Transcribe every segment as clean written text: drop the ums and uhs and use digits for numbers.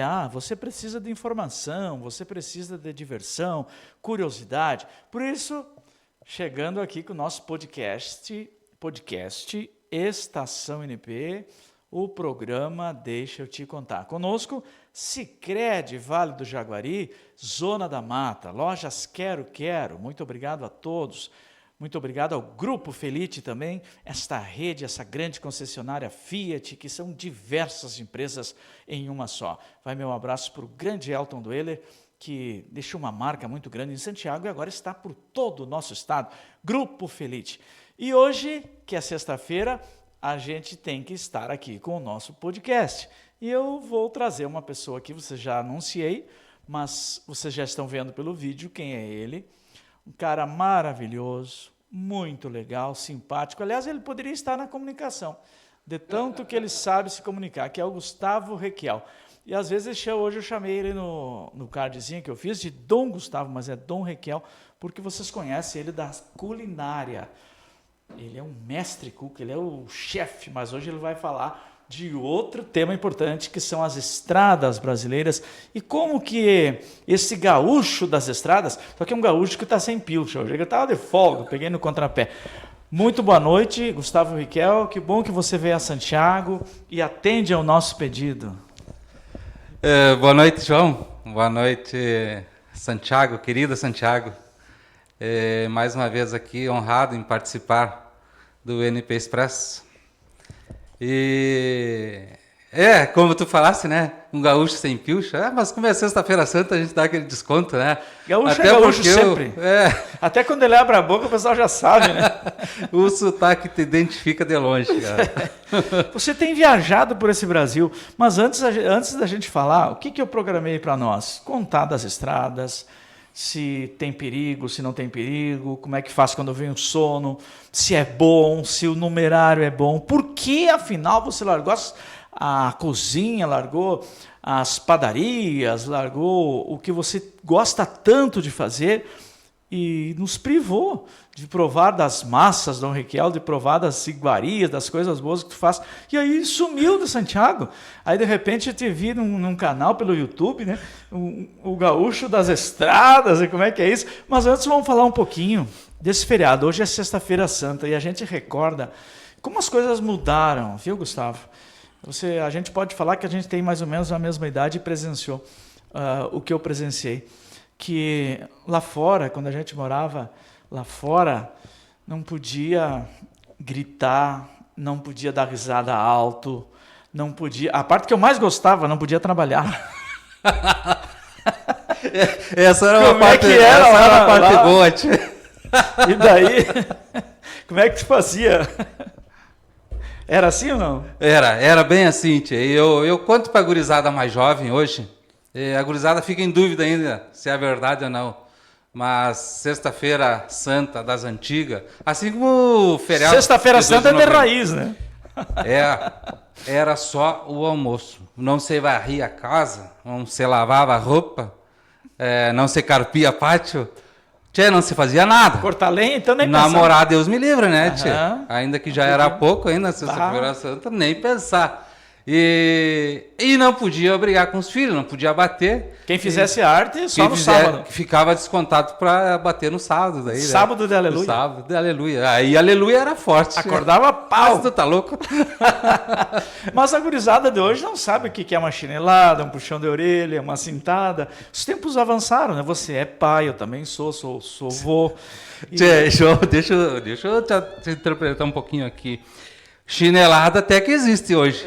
trabalhar, você precisa de informação, você precisa de diversão, curiosidade. Por isso, chegando aqui com o nosso podcast Estação NP, o programa Deixa Eu Te Contar. Conosco, Sicredi Vale do Jaguari, Zona da Mata, Lojas Quero Quero. Muito obrigado a todos. Muito obrigado ao Grupo Felite também, esta rede, essa grande concessionária Fiat, que são diversas empresas em uma só. Vai meu abraço para o grande Elton Dueller, que deixou uma marca muito grande em Santiago e agora está por todo o nosso estado. Grupo Felite. E hoje, que é sexta-feira, a gente tem que estar aqui com o nosso podcast. E eu vou trazer uma pessoa que vocês já anunciei, mas vocês já estão vendo pelo vídeo quem é ele. Um cara maravilhoso, muito legal, simpático. Aliás, ele poderia estar na comunicação, de tanto que ele sabe se comunicar, que é o Gustavo Requiel. E às vezes hoje eu chamei ele no cardzinho que eu fiz de Dom Gustavo, mas é Dom Requiel, porque vocês conhecem ele da culinária. Ele é um mestre cook, ele é o chefe, mas hoje ele vai falar de outro tema importante, que são as estradas brasileiras e como que esse gaúcho das estradas, só que é um gaúcho que está sem pilcha, hoje ele estava de folga, peguei no contrapé. Muito boa noite, Gustavo Requiel, que bom que você veio a Santiago e atende ao nosso pedido. Boa noite, João. Boa noite, Santiago, querida Santiago. Mais uma vez aqui, honrado em participar do NP Express. E como tu falasse, né? Um gaúcho sem pilcha. Mas como é sexta-feira santa, a gente dá aquele desconto, né? Gaúcho até é gaúcho sempre. Até quando ele abre a boca, o pessoal já sabe, né? O sotaque te identifica de longe, cara. Você tem viajado por esse Brasil, mas antes da gente falar, o que eu programei para nós? Contar das estradas, se tem perigo, se não tem perigo, como é que faz quando vem o sono, se é bom, se o numerário é bom, por que afinal você largou a cozinha, largou as padarias, largou o que você gosta tanto de fazer e nos privou de provar das massas, Dom Requiel, de provar das iguarias, das coisas boas que tu faz. E aí sumiu de Santiago. Aí, de repente, eu te vi num canal pelo YouTube, né? O Gaúcho das Estradas, e como é que é isso? Mas antes vamos falar um pouquinho desse feriado. Hoje é Sexta-feira Santa e a gente recorda como as coisas mudaram, viu, Gustavo? A gente pode falar que a gente tem mais ou menos a mesma idade e presenciou o que eu presenciei. Que lá fora, quando a gente morava lá fora, não podia gritar, não podia dar risada alto, não podia... A parte que eu mais gostava, não podia trabalhar. Essa era uma parte, essa era a parte boa. E daí, como é que tu fazia? Era assim ou não? Era bem assim, tia. Eu conto para a gurizada mais jovem hoje, a gurizada fica em dúvida ainda se é verdade ou não. Mas Sexta-feira Santa das antigas, assim como o feriado... Sexta-feira Santa é de raiz, né? Era só o almoço. Não se varria a casa, não se lavava a roupa, não se carpia pátio. Tchê, não se fazia nada. Cortar lenha, então nem pensar. Namorar, Deus me livre, né, tchê? Ainda que já era pouco, ainda Sexta-feira Santa, nem pensar. E não podia brigar com os filhos, não podia bater. Quem fizesse arte, só no sábado. Ficava descontado para bater no sábado. Daí, sábado, né? De aleluia. Sábado de aleluia. Aí aleluia era forte. Acordava pau. Mas tu tá louco? Mas a gurizada de hoje não sabe o que é uma chinelada, um puxão de orelha, uma cintada. Os tempos avançaram, né? Você é pai, eu também sou vô. Deixa eu te interpretar um pouquinho aqui. Chinelada até que existe hoje.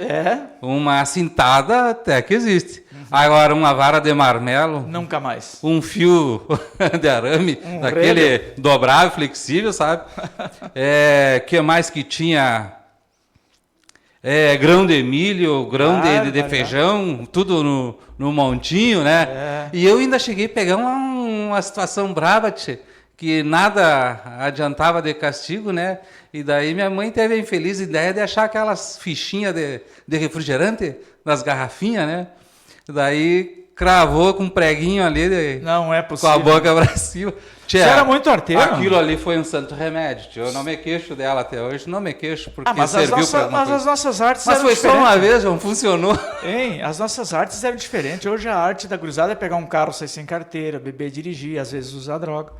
Uma cintada até que existe. Agora, uma vara de marmelo. Nunca mais. Um fio de arame, daquele dobrável, flexível, sabe? Que mais que tinha? Grão de milho, grão de feijão, tudo no montinho, né? E eu ainda cheguei a pegar uma situação brava, tchê, que nada adiantava de castigo, né? E daí minha mãe teve a infeliz ideia de achar aquelas fichinhas de refrigerante nas garrafinhas, né? Daí cravou com um preguinho ali, Não é com possível. a boca pra cima. Você era muito arteiro. Aquilo ali foi um santo remédio, tio. Eu não me queixo dela até hoje, não me queixo, porque mas serviu para alguma mas coisa. as nossas artes Mas eram foi só diferentes. uma vez, não funcionou. Hein? As nossas artes eram diferentes. Hoje a arte da gurizada é pegar um carro, sair sem carteira, beber, dirigir, às vezes usar droga.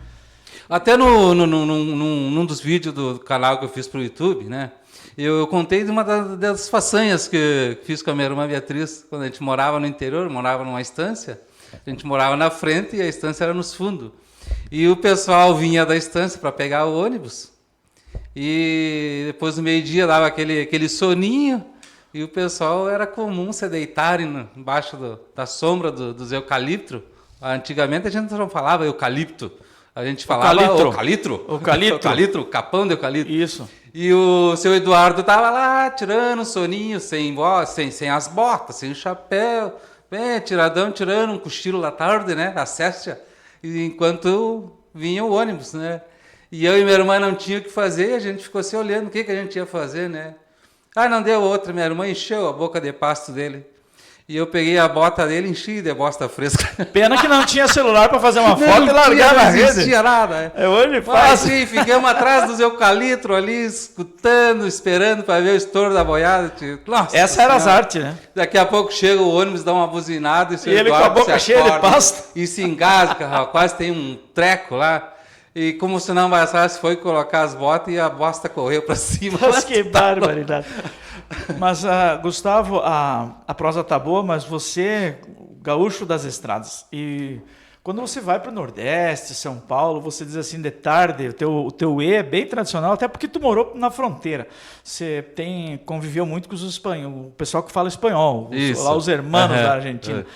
Até num dos vídeos do canal que eu fiz para o YouTube, né? Eu contei de uma das façanhas que fiz com a minha irmã Beatriz, quando a gente morava no interior, morava numa estância. A gente morava na frente e a estância era nos fundos. E o pessoal vinha da estância para pegar o ônibus. E depois do meio-dia dava aquele soninho. E o pessoal era comum se deitarem embaixo da sombra dos eucaliptos. Antigamente a gente não falava eucalipto. A gente falava eucalipto. Eucalipto, capão de eucalipto. Isso. E o seu Eduardo estava lá tirando um soninho, sem as botas, sem o chapéu. Bem, tiradão, tirando um cochilo da tarde, né? A séstia. Enquanto vinha o ônibus, né? E eu e minha irmã não tinha o que fazer, e a gente ficou se olhando, o que a gente ia fazer, né? Ah, não deu outra, minha irmã encheu a boca de pasto dele. E eu peguei a bota dele e enchi de bosta fresca. Pena que não tinha celular para fazer uma foto e largar na rede. Não existia nada, né? É hoje fácil. Sim, ficamos atrás dos eucaliptos ali, escutando, esperando para ver o estouro da boiada. Nossa, essa era as artes, né? Daqui a pouco chega o ônibus, dá uma buzinada e ele com a boca cheia de pasto. E se engasga, quase tem um treco lá. E como se não bastasse, foi colocar as botas e a bosta correu para cima. Mas que barbaridade. Mas, Gustavo, a prosa tá boa, mas você, gaúcho das estradas, e quando você vai para o Nordeste, São Paulo, você diz assim, de tarde, o teu E é bem tradicional, até porque tu morou na fronteira. Você conviveu muito com os espanhóis, o pessoal que fala espanhol, os hermanos da Argentina.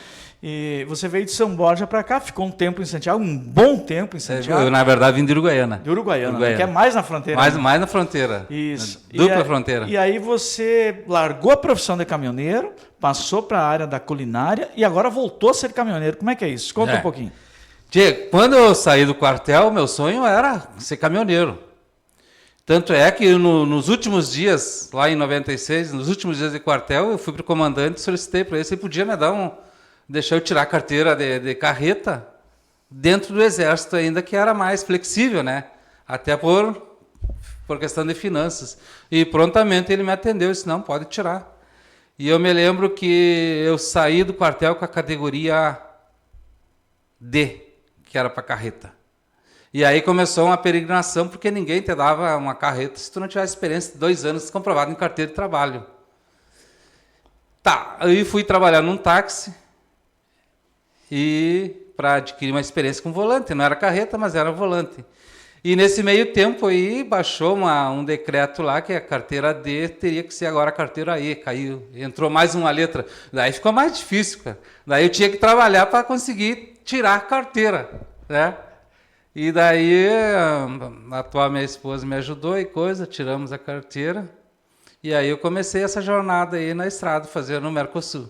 E você veio de São Borja para cá, ficou um tempo em Santiago, um bom tempo em Santiago. Eu, na verdade, vim de Uruguaiana. De Uruguaiana. Né? Que é mais na fronteira. Mais na fronteira. Isso. Dupla fronteira. E aí você largou a profissão de caminhoneiro, passou para a área da culinária e agora voltou a ser caminhoneiro. Como é que é isso? Conta um pouquinho. Tchê, quando eu saí do quartel, meu sonho era ser caminhoneiro. Tanto é que nos últimos dias, lá em 96, nos últimos dias de quartel, eu fui para o comandante e solicitei para ele se ele podia me dar deixar eu tirar a carteira de carreta dentro do exército ainda, que era mais flexível, né? Até por questão de finanças. E prontamente ele me atendeu e disse, não, pode tirar. E eu me lembro que eu saí do quartel com a categoria D, que era para carreta. E aí começou uma peregrinação, porque ninguém te dava uma carreta se tu não tivesse experiência de 2 anos comprovado em carteira de trabalho. Tá, aí fui trabalhar num táxi, e para adquirir uma experiência com volante, não era carreta, mas era volante. E nesse meio tempo aí baixou um decreto lá que a carteira D teria que ser agora a carteira E, caiu, entrou mais uma letra, daí ficou mais difícil, cara. Daí eu tinha que trabalhar para conseguir tirar a carteira, né? E daí a atual minha esposa me ajudou e tiramos a carteira, e aí eu comecei essa jornada aí na estrada, fazendo no Mercosul.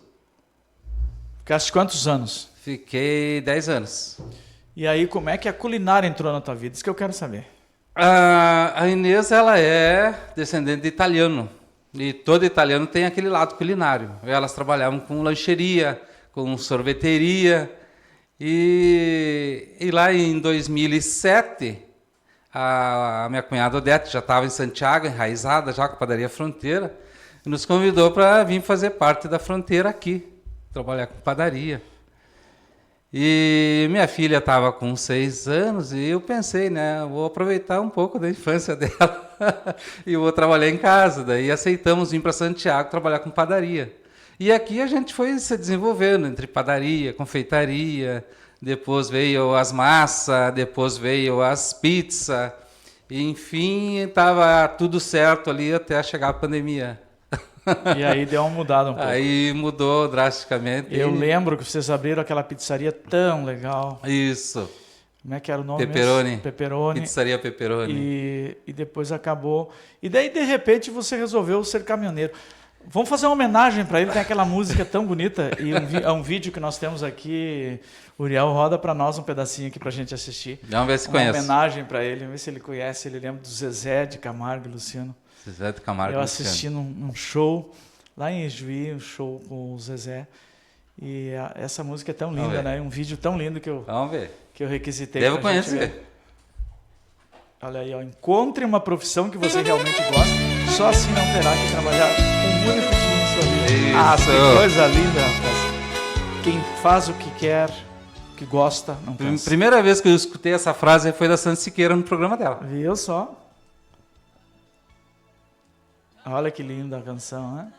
Ficaste quantos anos? Fiquei 10 anos. E aí, como é que a culinária entrou na tua vida? Isso que eu quero saber. A Inês, ela é descendente de italiano. E todo italiano tem aquele lado culinário. Elas trabalhavam com lancheria, com sorveteria. E lá em 2007, a minha cunhada Odete já estava em Santiago, enraizada já com a padaria Fronteira, e nos convidou para vir fazer parte da Fronteira aqui, trabalhar com padaria. E minha filha estava com 6 anos e eu pensei, né, vou aproveitar um pouco da infância dela e vou trabalhar em casa. Daí aceitamos vir para Santiago trabalhar com padaria. E aqui a gente foi se desenvolvendo entre padaria, confeitaria, depois veio as massas, depois veio as pizzas. Enfim, estava tudo certo ali até chegar a pandemia. E aí deu uma mudada um pouco. Aí mudou drasticamente. Eu lembro que vocês abriram aquela pizzaria tão legal. Isso. Como é que era o nome? Pepperoni. Pepperoni. Pizzaria Pepperoni. E depois acabou. E daí, de repente, você resolveu ser caminhoneiro. Vamos fazer uma homenagem para ele, tem aquela música tão bonita. E é um vídeo que nós temos aqui. Uriel, roda para nós um pedacinho aqui para a gente assistir. Vamos ver se conhece. Uma homenagem para ele, vamos ver se ele conhece. Ele lembra do Zezé de Camargo e Luciano. Zezé de Camargo e Eu Luciano. assisti num show lá em Juí, um show com o Zezé. E essa música é tão linda, né? Um vídeo tão lindo que eu requisitei. Devo conhecer. Olha aí, ó. Encontre uma profissão que você realmente gosta, só assim não terá que trabalhar um único dia em sua vida. Isso. Que coisa linda, rapaz. Quem faz o que quer, que gosta, não cansa. Primeira vez que eu escutei essa frase foi da Sandy Siqueira no programa dela. Viu só? Olha que linda a canção, né?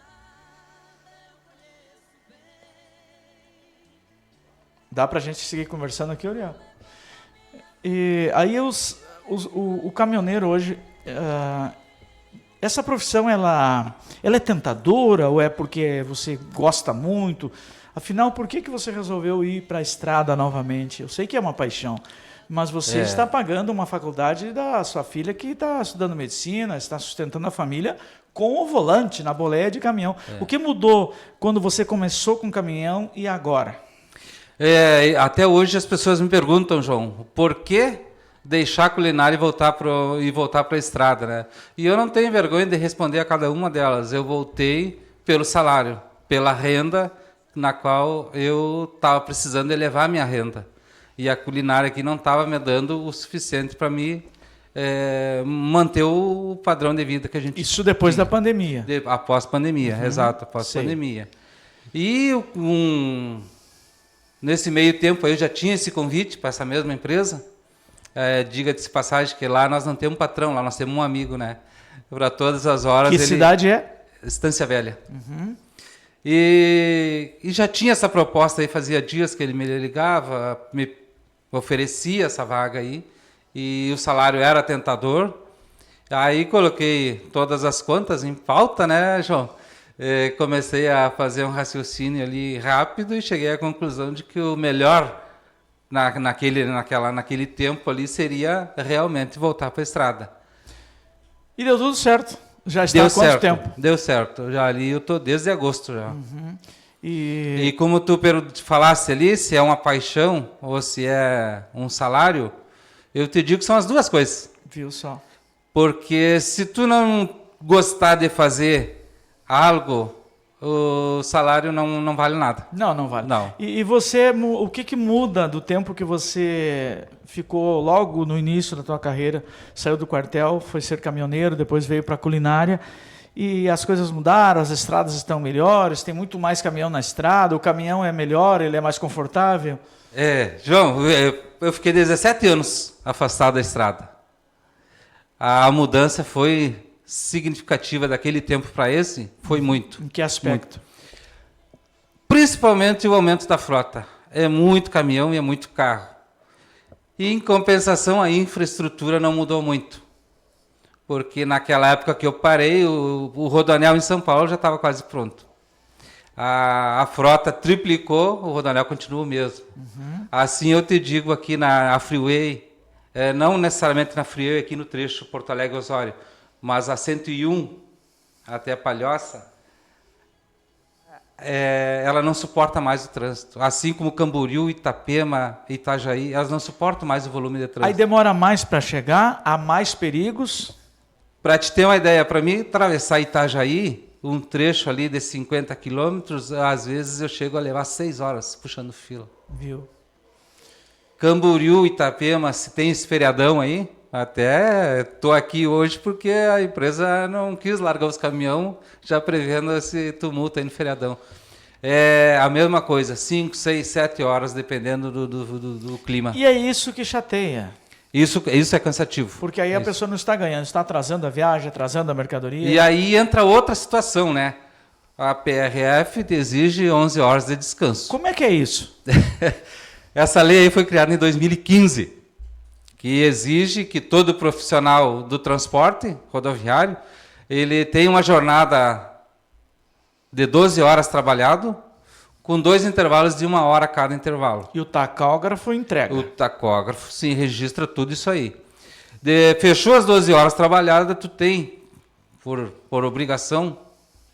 Dá pra gente seguir conversando aqui, Uriel? E aí o caminhoneiro hoje, essa profissão ela é tentadora ou é porque você gosta muito? Afinal, por que você resolveu ir para a estrada novamente? Eu sei que é uma paixão, mas você está pagando uma faculdade da sua filha que está estudando medicina, está sustentando a família com o volante na boleia de caminhão. O que mudou quando você começou com caminhão e agora? Até hoje as pessoas me perguntam, João, por que deixar a culinária e voltar para a estrada, né? E eu não tenho vergonha de responder a cada uma delas. Eu voltei pelo salário, pela renda na qual eu estava precisando elevar a minha renda. E a culinária aqui não estava me dando o suficiente para me manter o padrão de vida que a gente... Isso depois da pandemia. Após pandemia, exato, após pandemia. E nesse meio tempo eu já tinha esse convite para essa mesma empresa. Diga-se passagem que lá nós não temos patrão, lá nós temos um amigo, né? Para todas as horas. Que cidade é? Estância Velha. E já tinha essa proposta aí, fazia dias que ele me ligava, me oferecia essa vaga aí, e o salário era tentador. Aí coloquei todas as contas em pauta, né, João? Comecei a fazer um raciocínio ali rápido e cheguei à conclusão de que o melhor naquele tempo ali seria realmente voltar para a estrada. E deu tudo certo. Já está há quanto tempo? Deu certo. Já ali eu estou desde agosto já. E como tu falasse ali, se é uma paixão ou se é um salário, eu te digo que são as duas coisas. Viu só? Porque se tu não gostar de fazer algo, o salário não vale nada. Não vale. Não. E você, o que muda do tempo que você ficou logo no início da tua carreira, saiu do quartel, foi ser caminhoneiro, depois veio para a culinária, e as coisas mudaram, as estradas estão melhores, tem muito mais caminhão na estrada, o caminhão é melhor, ele é mais confortável? João, eu fiquei 17 anos afastado da estrada. A mudança foi significativa daquele tempo para esse, foi muito. Em que aspecto? Muito. Principalmente o aumento da frota. É muito caminhão e é muito carro. E, em compensação, a infraestrutura não mudou muito. Porque naquela época que eu parei, o rodoanel em São Paulo já estava quase pronto. A frota triplicou, o rodoanel continua o mesmo. Assim eu te digo aqui na Freeway, não necessariamente na Freeway, aqui no trecho Porto Alegre-Osório, mas a 101 até Palhoça, ela não suporta mais o trânsito. Assim como Camboriú, Itapema, Itajaí, elas não suportam mais o volume de trânsito. Aí demora mais para chegar, há mais perigos? Para te ter uma ideia, para mim atravessar Itajaí, um trecho ali de 50 quilômetros, às vezes eu chego a levar 6 horas puxando fila. Viu? Camboriú, Itapema, se tem esse feriadão aí, até estou aqui hoje porque a empresa não quis largar os caminhões, já prevendo esse tumulto aí no feriadão. É a mesma coisa, 5, 6, 7 horas, dependendo do clima. E é isso que chateia. Isso é cansativo. Porque aí a pessoa não está ganhando, está atrasando a viagem, atrasando a mercadoria. E aí entra outra situação, né? A PRF exige 11 horas de descanso. Como é que é isso? Essa lei aí foi criada em 2015. Que exige que todo profissional do transporte rodoviário, ele tenha uma jornada de 12 horas trabalhado, com 2 intervalos de 1 hora cada intervalo. E o tacógrafo entrega? O tacógrafo, sim, registra tudo isso aí. Fechou as 12 horas trabalhadas, tu tem, por obrigação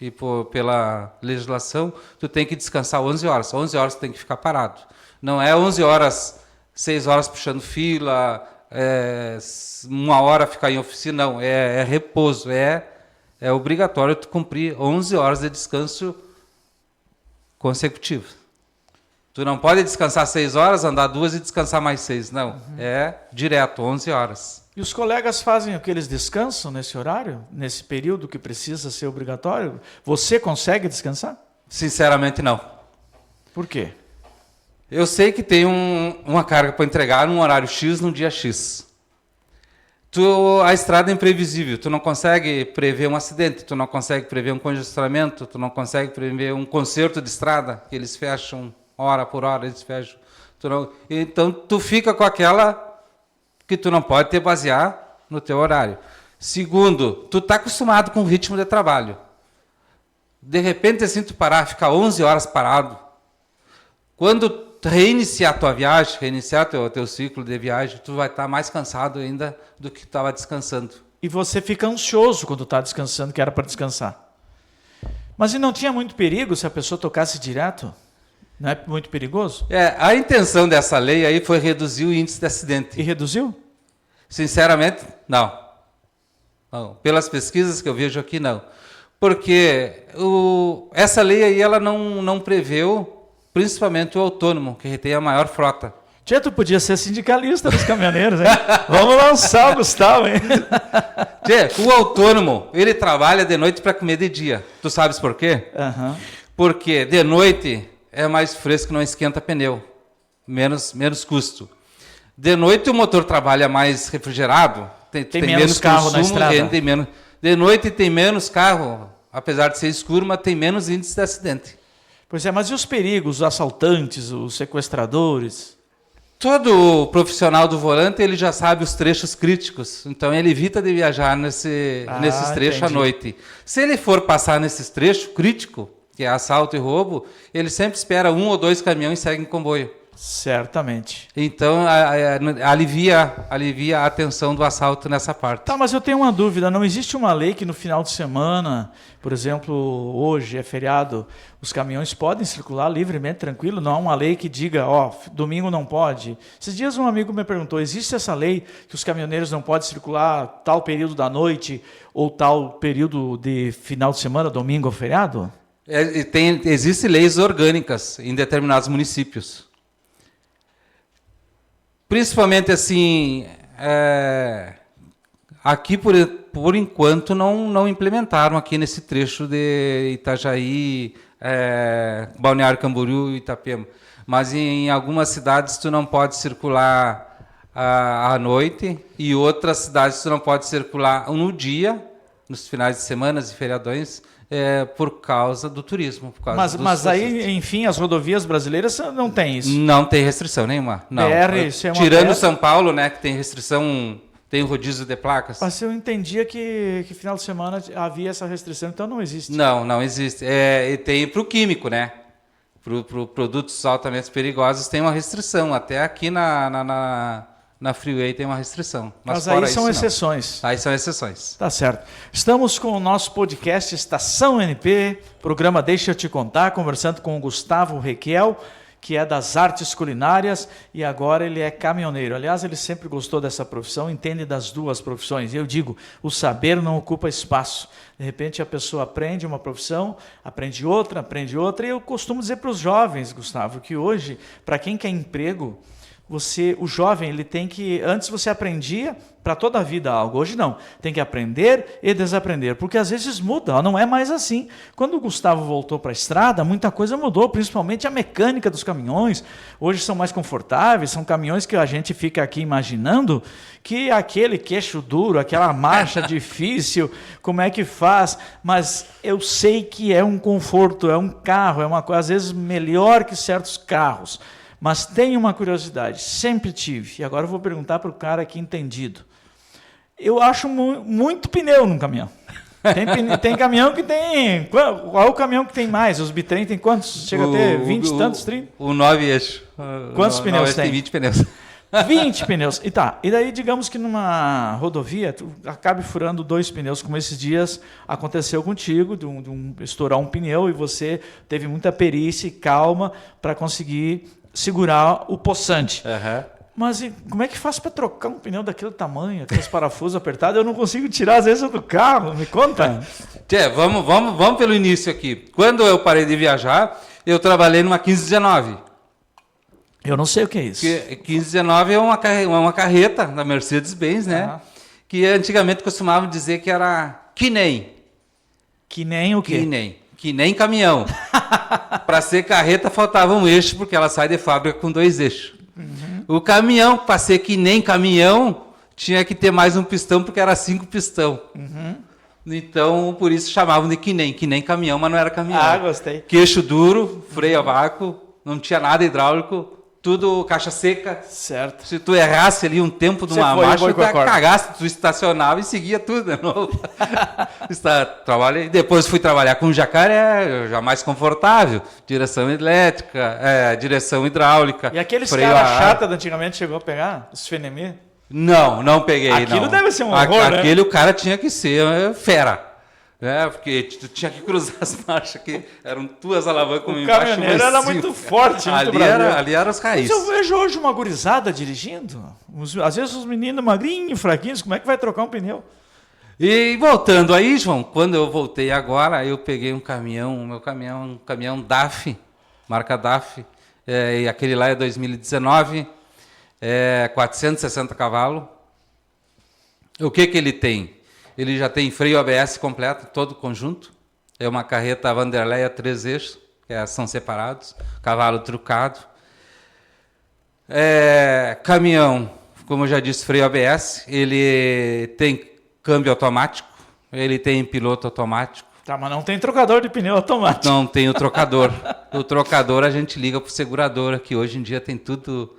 e pela legislação, tu tem que descansar 11 horas. 11 horas tu tem que ficar parado. Não é 11 horas, 6 horas puxando fila, 1 hora ficar em oficina, não, é repouso, é obrigatório tu cumprir 11 horas de descanso consecutivo. Tu não pode descansar 6 horas, andar 2 e descansar mais 6. Não, é direto, 11 horas. E os colegas fazem o que? Eles descansam nesse horário? Nesse período que precisa ser obrigatório? Você consegue descansar? Sinceramente, não. Por quê? Eu sei que tem uma carga para entregar num horário X, num dia X. A estrada é imprevisível, tu não consegue prever um acidente, tu não consegue prever um congestionamento, tu não consegue prever um concerto de estrada, que eles fecham hora por hora, eles fecham. Então, tu fica com aquela que tu não pode te basear no teu horário. Segundo, tu está acostumado com o ritmo de trabalho. De repente, assim, tu parar, ficar 11 horas parado. Quando tu reiniciar a tua viagem, reiniciar teu ciclo de viagem, tu vai estar mais cansado ainda do que estava descansando. E você fica ansioso quando está descansando, que era para descansar. Mas e não tinha muito perigo se a pessoa tocasse direto? Não é muito perigoso? A intenção dessa lei aí foi reduzir o índice de acidente. E reduziu? Sinceramente, não. Pelas pesquisas que eu vejo aqui, não. Porque essa lei aí ela não preveu, principalmente o autônomo, que tem a maior frota. Tia, tu podia ser sindicalista dos caminhoneiros, hein? Vamos lançar o Gustavo, hein? Tia, o autônomo, ele trabalha de noite para comer de dia. Tu sabes por quê? Porque de noite é mais fresco, não esquenta pneu. Menos custo. De noite o motor trabalha mais refrigerado, tem menos carro consumo, na estrada. Tem menos. De noite tem menos carro, apesar de ser escuro, mas tem menos índice de acidente. Pois é, mas e os perigos, os assaltantes, os sequestradores? Todo profissional do volante ele já sabe os trechos críticos, então ele evita de viajar nesses trechos à noite. Se ele for passar nesses trechos críticos, que é assalto e roubo, ele sempre espera 1 ou 2 caminhões e segue em comboio. Certamente. Então, alivia a atenção do assalto nessa parte. Tá, mas eu tenho uma dúvida. Não existe uma lei que no final de semana, por exemplo, hoje é feriado, os caminhões podem circular livremente, tranquilo? Não há uma lei que diga, domingo não pode? Esses dias um amigo me perguntou, existe essa lei que os caminhoneiros não podem circular tal período da noite ou tal período de final de semana, domingo ou feriado? Existem leis orgânicas em determinados municípios. Principalmente assim, aqui por enquanto não implementaram aqui nesse trecho de Itajaí, Balneário Camboriú e Itapema. Mas em algumas cidades tu não pode circular à noite e outras cidades tu não pode circular no dia, nos finais de semana e feriadões, por causa do turismo. Mas aí, enfim, as rodovias brasileiras não tem isso? Não tem restrição nenhuma. Não. Isso é uma Tirando São Paulo, né, que tem restrição, tem rodízio de placas. Mas eu entendia que final de semana havia essa restrição, então não existe. Não existe. E tem para o químico, né? Para produtos altamente perigosos tem uma restrição. Até aqui na Freeway tem uma restrição. Mas aí são exceções. Aí são exceções. Tá certo. Estamos com o nosso podcast Estação NP, programa Deixa Eu Te Contar, conversando com o Gustavo Requiel, que é das artes culinárias e agora ele é caminhoneiro. Aliás, ele sempre gostou dessa profissão, entende das duas profissões. Eu digo, o saber não ocupa espaço. De repente a pessoa aprende uma profissão, aprende outra, e eu costumo dizer para os jovens, Gustavo, que hoje, para quem quer emprego, o jovem, ele tem que, antes você aprendia para toda a vida algo, hoje não, tem que aprender e desaprender, porque às vezes muda, não é mais assim. Quando o Gustavo voltou para a estrada, muita coisa mudou, principalmente a mecânica dos caminhões, hoje são mais confortáveis, são caminhões que a gente fica aqui imaginando que aquele queixo duro, aquela marcha difícil, como é que faz, mas eu sei que é um conforto, é um carro, é uma coisa às vezes melhor que certos carros. Mas tenho uma curiosidade, sempre tive, e agora eu vou perguntar para o cara aqui entendido. Eu acho muito pneu num caminhão. Tem caminhão que tem... Qual é o caminhão que tem mais? Os bitrem tem quantos? Chega a ter 20 e tantos, 30? O 9 eixo. Quantos pneus tem? 20 pneus. 20 pneus. E daí, digamos que numa rodovia, tu acabe furando 2 pneus, como esses dias aconteceu contigo, de estourar um pneu, e você teve muita perícia e calma para conseguir segurar o poçante. Mas como é que faz para trocar um pneu daquele tamanho, aqueles parafusos apertados? Eu não consigo tirar, às vezes, do carro. Me conta. Vamos pelo início aqui. Quando eu parei de viajar, eu trabalhei numa 1519. Eu não sei o que é isso. 1519 é uma carreta da Mercedes-Benz, né? Ah. Que antigamente costumavam dizer que era que nem. Que nem o quê? Que nem caminhão. Para ser carreta faltava um eixo, porque ela sai de fábrica com 2 eixos. O caminhão, para ser que nem caminhão, tinha que ter mais um pistão, porque era 5 pistão. Então, por isso chamavam de que nem caminhão, mas não era caminhão. Ah, gostei. Queixo duro, freio a vácuo, não tinha nada hidráulico, tudo caixa seca. Certo. Se tu errasse ali um tempo de uma marcha, tu cagasse, tu estacionava e seguia tudo de novo. Depois fui trabalhar com jacaré, já mais confortável, direção elétrica, direção hidráulica. E aqueles caras chatos antigamente chegou a pegar? Os Fenemir? Não peguei. Aquilo deve ser um horror, né? Aquele o cara tinha que ser fera. Porque tu tinha que cruzar as marchas que eram 2 alavancas embaixo. O caminhoneiro era muito forte, muito ali era as raízes. Mas eu vejo hoje uma gurizada dirigindo. Às vezes os meninos magrinhos, fraquinhos, como é que vai trocar um pneu? E voltando aí, João, quando eu voltei agora, eu peguei um caminhão DAF, marca DAF, e aquele lá é 2019, 460 cavalos. O que ele tem? Ele já tem freio ABS completo, todo o conjunto. É uma carreta Vanderleia 3 eixos, são separados, cavalo trucado. Caminhão, como eu já disse, freio ABS. Ele tem câmbio automático, ele tem piloto automático. Tá, mas não tem trocador de pneu automático. Não tem o trocador. O trocador a gente liga para o seguradora, que hoje em dia tem tudo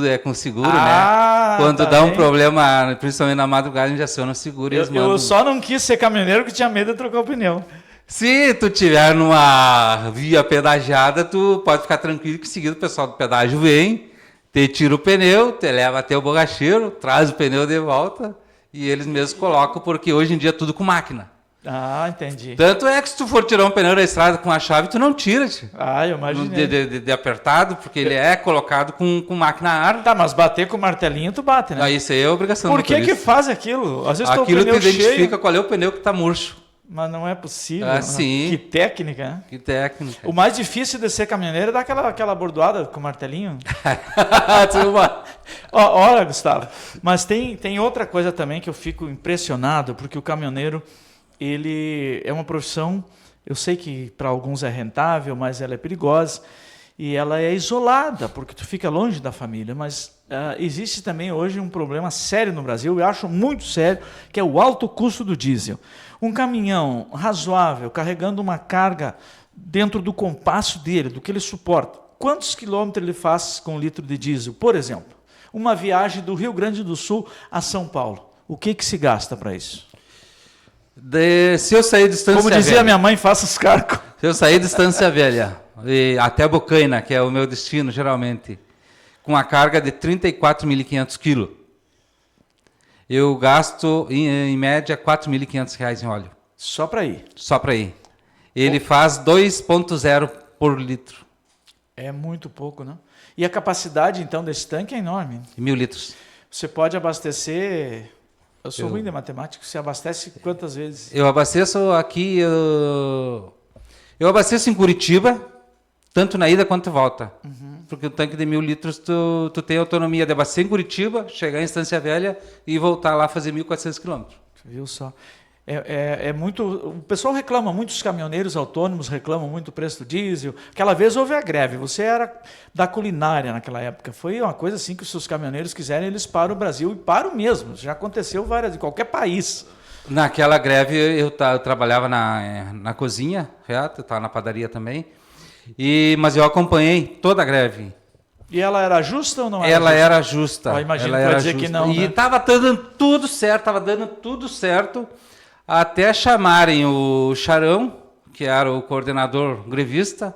é com seguro, né? Quando dá um problema, principalmente na madrugada, a gente aciona o seguro. Eu só não quis ser caminhoneiro porque tinha medo de trocar o pneu. Se tu tiver numa via pedagiada, tu pode ficar tranquilo que seguido o pessoal do pedágio vem, te tira o pneu, te leva até o borracheiro, traz o pneu de volta e eles mesmos colocam, porque hoje em dia é tudo com máquina. Ah, entendi. Tanto é que se tu for tirar um pneu da estrada com a chave, tu não tira, tio. Eu imaginei. De apertado, porque ele é colocado com máquina a ar. Tá, mas bater com o martelinho tu bate, né? Isso aí é obrigação do motorista. Por que faz aquilo? Às vezes aquilo o pneu te identifica cheio, qual é o pneu que tá murcho. Mas não é possível. Sim. Que técnica, né? Que técnica. O mais difícil de ser caminhoneiro é dar aquela bordoada com o martelinho. Olha, Gustavo, mas tem outra coisa também que eu fico impressionado, porque o caminhoneiro, ele é uma profissão, eu sei que para alguns é rentável, mas ela é perigosa e ela é isolada, porque tu fica longe da família, mas existe também hoje um problema sério no Brasil, eu acho muito sério, que é o alto custo do diesel. Um caminhão razoável, carregando uma carga dentro do compasso dele, do que ele suporta, quantos quilômetros ele faz com 1 litro de diesel? Por exemplo, uma viagem do Rio Grande do Sul a São Paulo, o que se gasta para isso? Se eu sair de Estância Como dizia minha mãe, faça os carcos. Se eu sair de Estância Velha até Bocaina, que é o meu destino geralmente, com a carga de 34.500 quilos, eu gasto em média R$4.500 em óleo. Só para ir? Só para ir. Ele faz 2,0 por litro. É muito pouco, não? E a capacidade, então, desse tanque é enorme. 1.000 litros. Você pode abastecer... Eu sou ruim de matemática. Você abastece quantas vezes? Eu abasteço aqui... Eu abasteço em Curitiba, tanto na ida quanto volta. Porque o tanque de 1.000 litros, tu tem autonomia de abastecer em Curitiba, chegar em Estância Velha e voltar lá fazer 1.400 quilômetros. Viu só? É muito... O pessoal reclama muito, os caminhoneiros autônomos reclamam muito do preço do diesel. Aquela vez houve a greve. Você era da culinária naquela época. Foi uma coisa assim que os seus caminhoneiros quiserem, eles param o Brasil e param mesmo. Já aconteceu várias, em qualquer país. Naquela greve eu trabalhava na cozinha, eu estava na padaria também, mas eu acompanhei toda a greve. E ela era justa ou não era justa? Ela era justa. Imagina que dizer justa. Que não, e estava dando tudo certo, até chamarem o Charão, que era o coordenador grevista,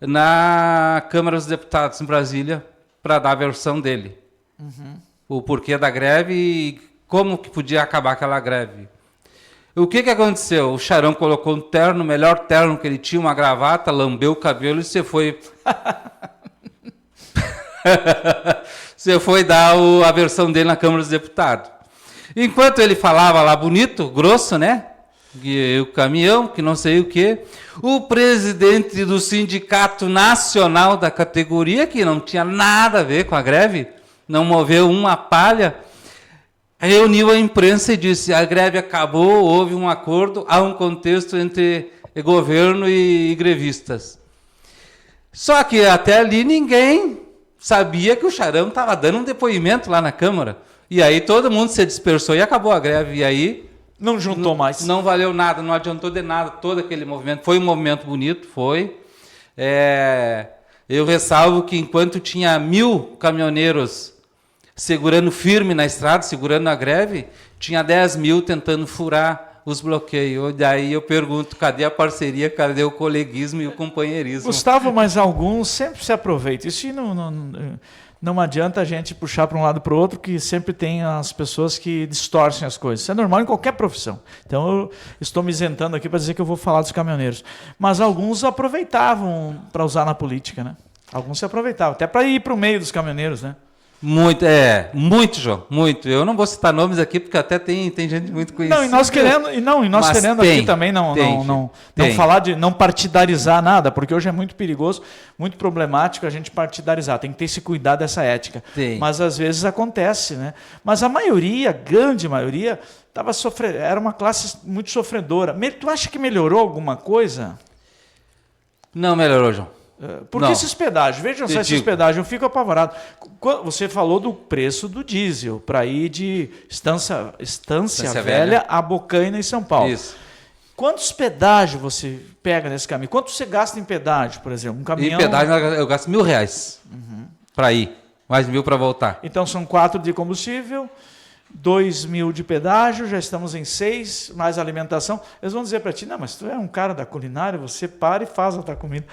na Câmara dos Deputados em Brasília, para dar a versão dele. O porquê da greve e como que podia acabar aquela greve. O que aconteceu? O Charão colocou um terno, o melhor terno que ele tinha, uma gravata, lambeu o cabelo e você foi... você foi dar a versão dele na Câmara dos Deputados. Enquanto ele falava lá bonito, grosso, né? que o caminhão, que não sei o quê. O presidente do Sindicato Nacional da categoria, que não tinha nada a ver com a greve, não moveu uma palha, reuniu a imprensa e disse: a greve acabou, houve um acordo, há um contexto entre governo e grevistas. Só que até ali ninguém sabia que o Charão estava dando um depoimento lá na Câmara. E aí todo mundo se dispersou e acabou a greve. E aí não juntou mais. Não valeu nada, não adiantou de nada todo aquele movimento. Foi um movimento bonito, foi. Eu ressalvo que enquanto tinha 1.000 caminhoneiros segurando firme na estrada, segurando a greve, tinha 10.000 tentando furar os bloqueios. Daí eu pergunto, cadê a parceria, cadê o coleguismo e o companheirismo? Gustavo, mas alguns sempre se aproveitam. Isso não adianta a gente puxar para um lado para o outro, que sempre tem as pessoas que distorcem as coisas. Isso é normal em qualquer profissão. Então eu estou me isentando aqui para dizer que eu vou falar dos caminhoneiros. Mas alguns aproveitavam para usar na política, né? Alguns se aproveitavam, até para ir para o meio dos caminhoneiros, né? Muito, João, muito. Eu não vou citar nomes aqui, porque até tem gente muito conhecida. Não, e nós querendo aqui também não falar de não partidarizar nada, porque hoje é muito perigoso, muito problemático a gente partidarizar. Tem que ter esse cuidado dessa ética. Tem. Mas às vezes acontece, né? Mas a maioria, grande maioria, era uma classe muito sofredora. Tu acha que melhorou alguma coisa? Não melhorou, João. Porque esses pedágios, vejam só esses pedágios, eu fico apavorado. Você falou do preço do diesel para ir de Estância Velha a Bocaina, em São Paulo. Isso. Quantos pedágios você pega nesse caminho? Quanto você gasta em pedágio, por exemplo? Um caminhão... Em pedágio eu gasto R$1.000 para ir, mais 1.000 para voltar. Então são 4 de combustível, 2.000 de pedágio, já estamos em 6, mais alimentação. Eles vão dizer para ti, não, mas tu é um cara da culinária, você para e faz a tua comida.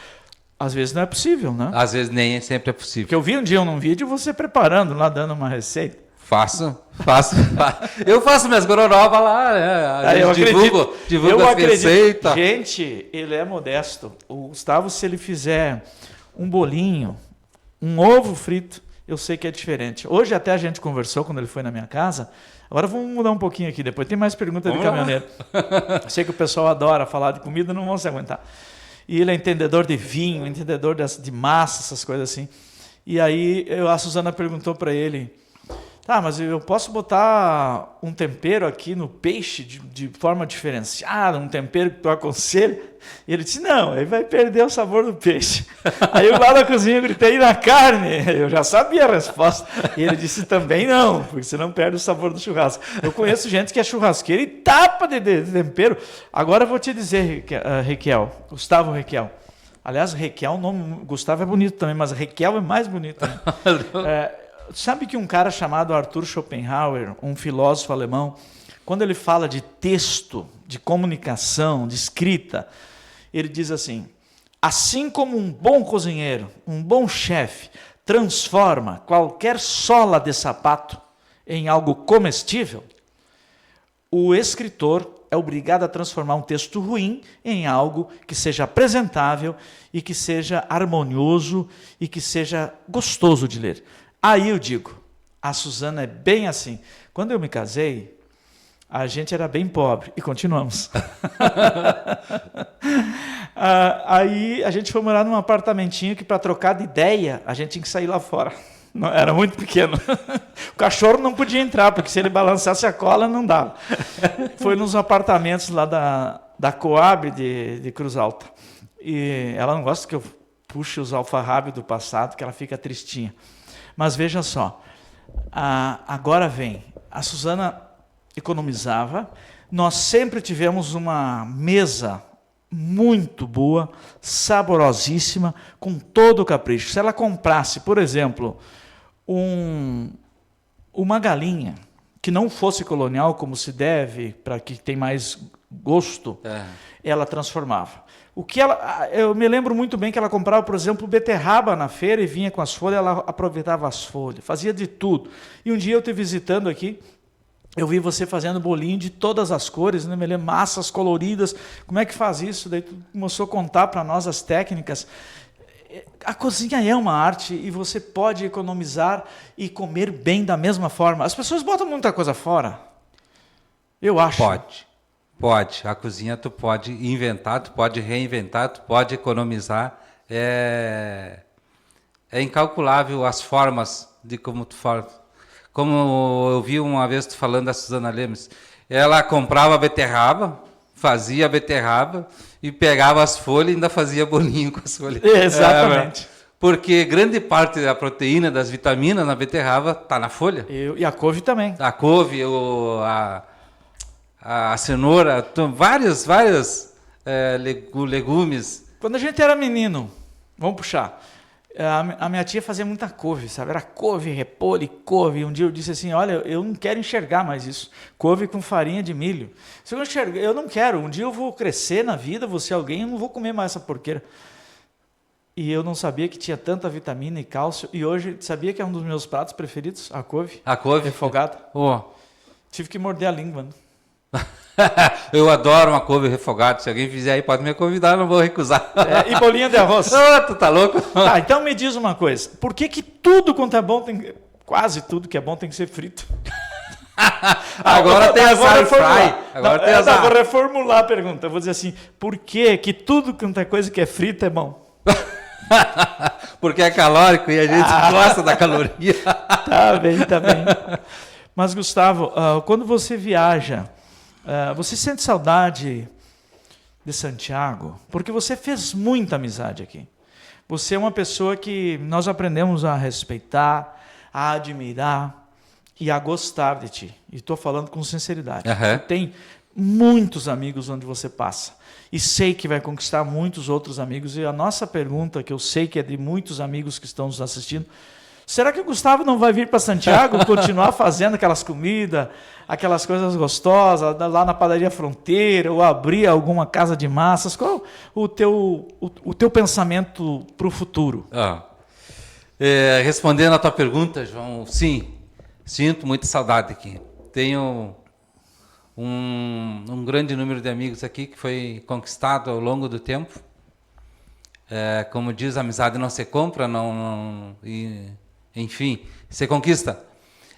Às vezes não é possível, né? Às vezes nem sempre é possível. Porque eu vi um dia num vídeo você preparando lá, dando uma receita. Faço. Eu faço minhas gororobas lá, né? Eu divulgo as receitas. Gente, ele é modesto. O Gustavo, se ele fizer um bolinho, um ovo frito, eu sei que é diferente. Hoje até a gente conversou quando ele foi na minha casa. Agora vamos mudar um pouquinho aqui, depois tem mais perguntas de caminhoneiro. Sei que o pessoal adora falar de comida, não vão se aguentar. E ele é entendedor de vinho, entendedor de massa, essas coisas assim. E aí a Suzana perguntou para ele, tá, mas eu posso botar um tempero aqui no peixe de forma diferenciada, um tempero que tu aconselha? E ele disse, não, aí vai perder o sabor do peixe. Aí eu lá na cozinha gritei, e na carne? Eu já sabia a resposta. E ele disse, também não, porque você não perde o sabor do churrasco. Eu conheço gente que é churrasqueira e tapa de tempero. Agora eu vou te dizer, Gustavo Requiel. Aliás, Requiel, o nome Gustavo é bonito também, mas Requiel é mais bonito. Né? Sabe que um cara chamado Arthur Schopenhauer, um filósofo alemão, quando ele fala de texto, de comunicação, de escrita, ele diz assim como um bom cozinheiro, um bom chefe, transforma qualquer sola de sapato em algo comestível, o escritor é obrigado a transformar um texto ruim em algo que seja apresentável e que seja harmonioso e que seja gostoso de ler. Aí eu digo, a Suzana é bem assim. Quando eu me casei, a gente era bem pobre e continuamos. Aí a gente foi morar num apartamentinho que para trocar de ideia a gente tinha que sair lá fora. Não, era muito pequeno. O cachorro não podia entrar, porque se ele balançasse a cola não dava. Foi nos apartamentos lá da Coab de Cruz Alta. E ela não gosta que eu puxe os alfarrábios do passado, que ela fica tristinha. Mas veja só, agora vem, a Suzana economizava, nós sempre tivemos uma mesa muito boa, saborosíssima, com todo o capricho. Se ela comprasse, por exemplo, uma galinha que não fosse colonial, como se deve, para que tem mais gosto, ela transformava. Eu me lembro muito bem que ela comprava, por exemplo, beterraba na feira e vinha com as folhas, ela aproveitava as folhas, fazia de tudo. E um dia eu te visitando aqui, eu vi você fazendo bolinho de todas as cores, né? Me lembro, massas coloridas. Como é que faz isso? Daí tu começou a contar para nós as técnicas. A cozinha é uma arte e você pode economizar e comer bem da mesma forma. As pessoas botam muita coisa fora. Eu acho. Pode. A cozinha tu pode inventar, tu pode reinventar, tu pode economizar. É incalculável as formas de como tu faz. Como eu vi uma vez tu falando da Suzana Lemes, ela comprava beterraba, fazia a beterraba e pegava as folhas e ainda fazia bolinho com as folhas. Exatamente. Porque grande parte da proteína, das vitaminas na beterraba está na folha. E a couve também. A couve, a cenoura, vários legumes. Quando a gente era menino, vamos puxar, a minha tia fazia muita couve, sabe? Era couve, repolho e couve. Um dia eu disse assim, olha, eu não quero enxergar mais isso. Couve com farinha de milho. Se eu enxergar, eu não quero. Um dia eu vou crescer na vida, vou ser alguém, eu não vou comer mais essa porqueira. E eu não sabia que tinha tanta vitamina e cálcio. E hoje, sabia que é um dos meus pratos preferidos? A couve. A couve? Refogada. Oh. Tive que morder a língua. Né? Eu adoro uma couve refogada. Se alguém fizer aí, pode me convidar, não vou recusar. E bolinha de arroz. Tu tá louco? Tá, então me diz uma coisa. Por que tudo quanto é bom, quase tudo que é bom tem que ser frito? Agora tem a air fry. Agora vou reformular a pergunta. Eu vou dizer assim, por que tudo quanto é coisa que é frita é bom? Porque é calórico e a gente gosta da caloria. Tá bem. Mas, Gustavo, quando você viaja, você sente saudade de Santiago? Porque você fez muita amizade aqui. Você é uma pessoa que nós aprendemos a respeitar, a admirar e a gostar de ti. E estou falando com sinceridade. Você tem muitos amigos onde você passa. E sei que vai conquistar muitos outros amigos. E a nossa pergunta, que eu sei que é de muitos amigos que estão nos assistindo, será que o Gustavo não vai vir para Santiago continuar fazendo aquelas comidas, aquelas coisas gostosas, lá na padaria Fronteira, ou abrir alguma casa de massas? Qual o teu pensamento para o futuro? Respondendo a tua pergunta, João, sim, sinto muita saudade aqui. Tenho um grande número de amigos aqui que foi conquistado ao longo do tempo. Como diz, a amizade não se compra, enfim, se conquista.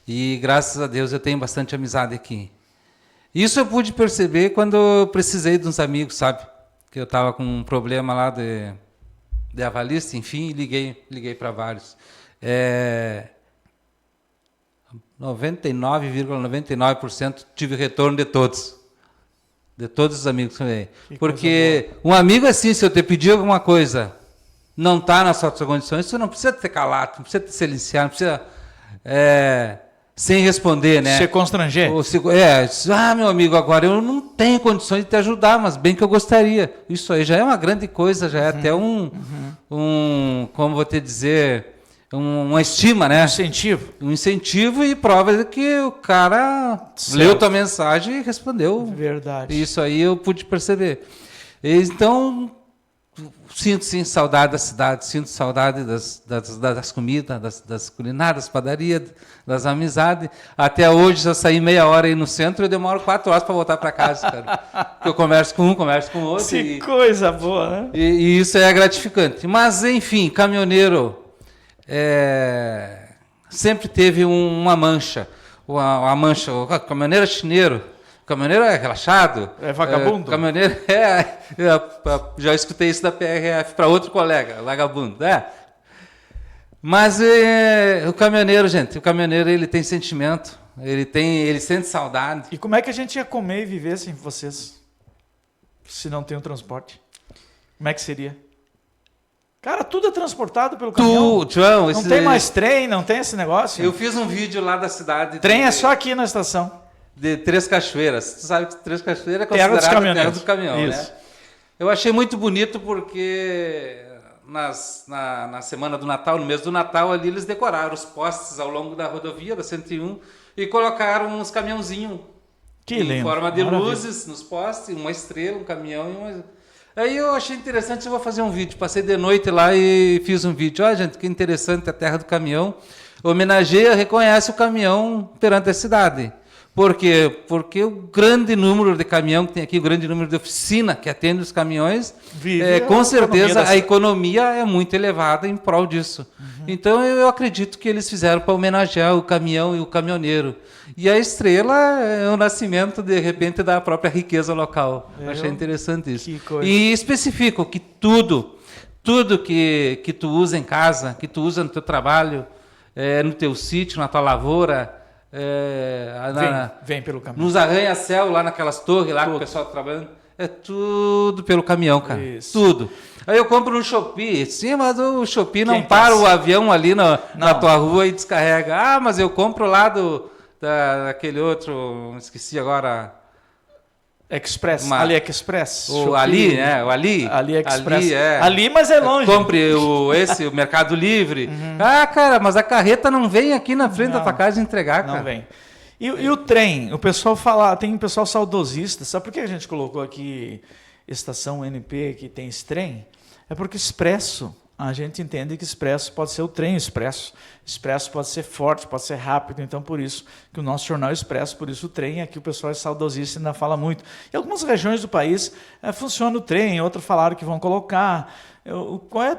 E graças a Deus eu tenho bastante amizade aqui. Isso eu pude perceber quando eu precisei de uns amigos, sabe? Que eu estava com um problema lá de avalista, enfim, e liguei para vários. 99,99% tive retorno de todos os amigos também. Porque um amigo assim, se eu te pedir alguma coisa, não está nas suas condições, você não precisa ter calado, não precisa te silenciar, não precisa sem responder, né? Se constranger. Meu amigo, agora eu não tenho condições de te ajudar, mas bem que eu gostaria. Isso aí já é uma grande coisa, já é até como vou te dizer, uma estima, né? Um incentivo e prova de que o cara leu tua mensagem e respondeu. Verdade. Isso aí eu pude perceber. Então, sinto sim saudade da cidade, sinto saudade das comidas, das culinárias, das padarias, das amizades. Até hoje, se eu sair meia hora aí no centro, eu demoro 4 horas para voltar para casa, cara. Porque eu converso com um, converso com outro. Que coisa boa, né? E isso é gratificante. Mas, enfim, caminhoneiro sempre teve uma mancha. Uma mancha, o caminhoneiro é chineiro. Caminhoneiro é relaxado. É vagabundo. Caminhoneiro já escutei isso da PRF para outro colega, vagabundo. Mas o caminhoneiro, gente, ele tem sentimento, ele sente saudade. E como é que a gente ia comer e viver sem vocês? Se não tem o transporte? Como é que seria? Cara, tudo é transportado pelo caminhão. João, não tem mais trem, não tem esse negócio. Eu fiz um vídeo lá da cidade. Trem é só aqui na estação. De Três Cachoeiras. Tu sabe que Três Cachoeiras é considerado terra do caminhão, né? Eu achei muito bonito porque na semana do Natal, no mês do Natal, ali eles decoraram os postes ao longo da rodovia, da 101, e colocaram uns caminhãozinhos em forma de luzes nos postes, uma estrela, um caminhão e uma... Aí eu achei interessante, eu vou fazer um vídeo. Passei de noite lá e fiz um vídeo. Olha, gente, que interessante a terra do caminhão. Homenageia, reconhece o caminhão perante a cidade. Por quê? Porque o grande número de caminhão que tem aqui, o grande número de oficina que atende os caminhões, com certeza a economia é muito elevada em prol disso. Então eu acredito que eles fizeram para homenagear o caminhão e o caminhoneiro. E a estrela é o nascimento, de repente, da própria riqueza local. Achei interessante isso. Que coisa. E especifico que tudo que tu usa em casa, que tu usa no teu trabalho, no teu sítio, na tua lavoura, vem pelo caminho. nos arranha-céu, lá naquelas torres lá que o pessoal tá trabalhando, é tudo pelo caminhão, cara. Isso. Tudo. Aí eu compro no Shopee, sim, mas o Shopee não Quem para faz? o avião ali na tua rua e descarrega. Ah, mas eu compro lá daquele outro, esqueci agora. Express, AliExpress. O Ali, né? O Ali. AliExpress. Ali, Ali, mas é longe. Compre o Mercado Livre. Ah, cara, mas a carreta não vem aqui na frente da tua casa entregar, cara. Não vem. E o trem? O pessoal fala, tem pessoal saudosista. Sabe por que a gente colocou aqui estação NP que tem esse trem? É porque expresso, a gente entende que expresso pode ser o trem expresso. Expresso pode ser forte, pode ser rápido. Então, por isso que o nosso jornal é expresso, por isso o trem, aqui o pessoal é saudosista e ainda fala muito. Em algumas regiões do país funciona o trem, outros falaram que vão colocar. Qual é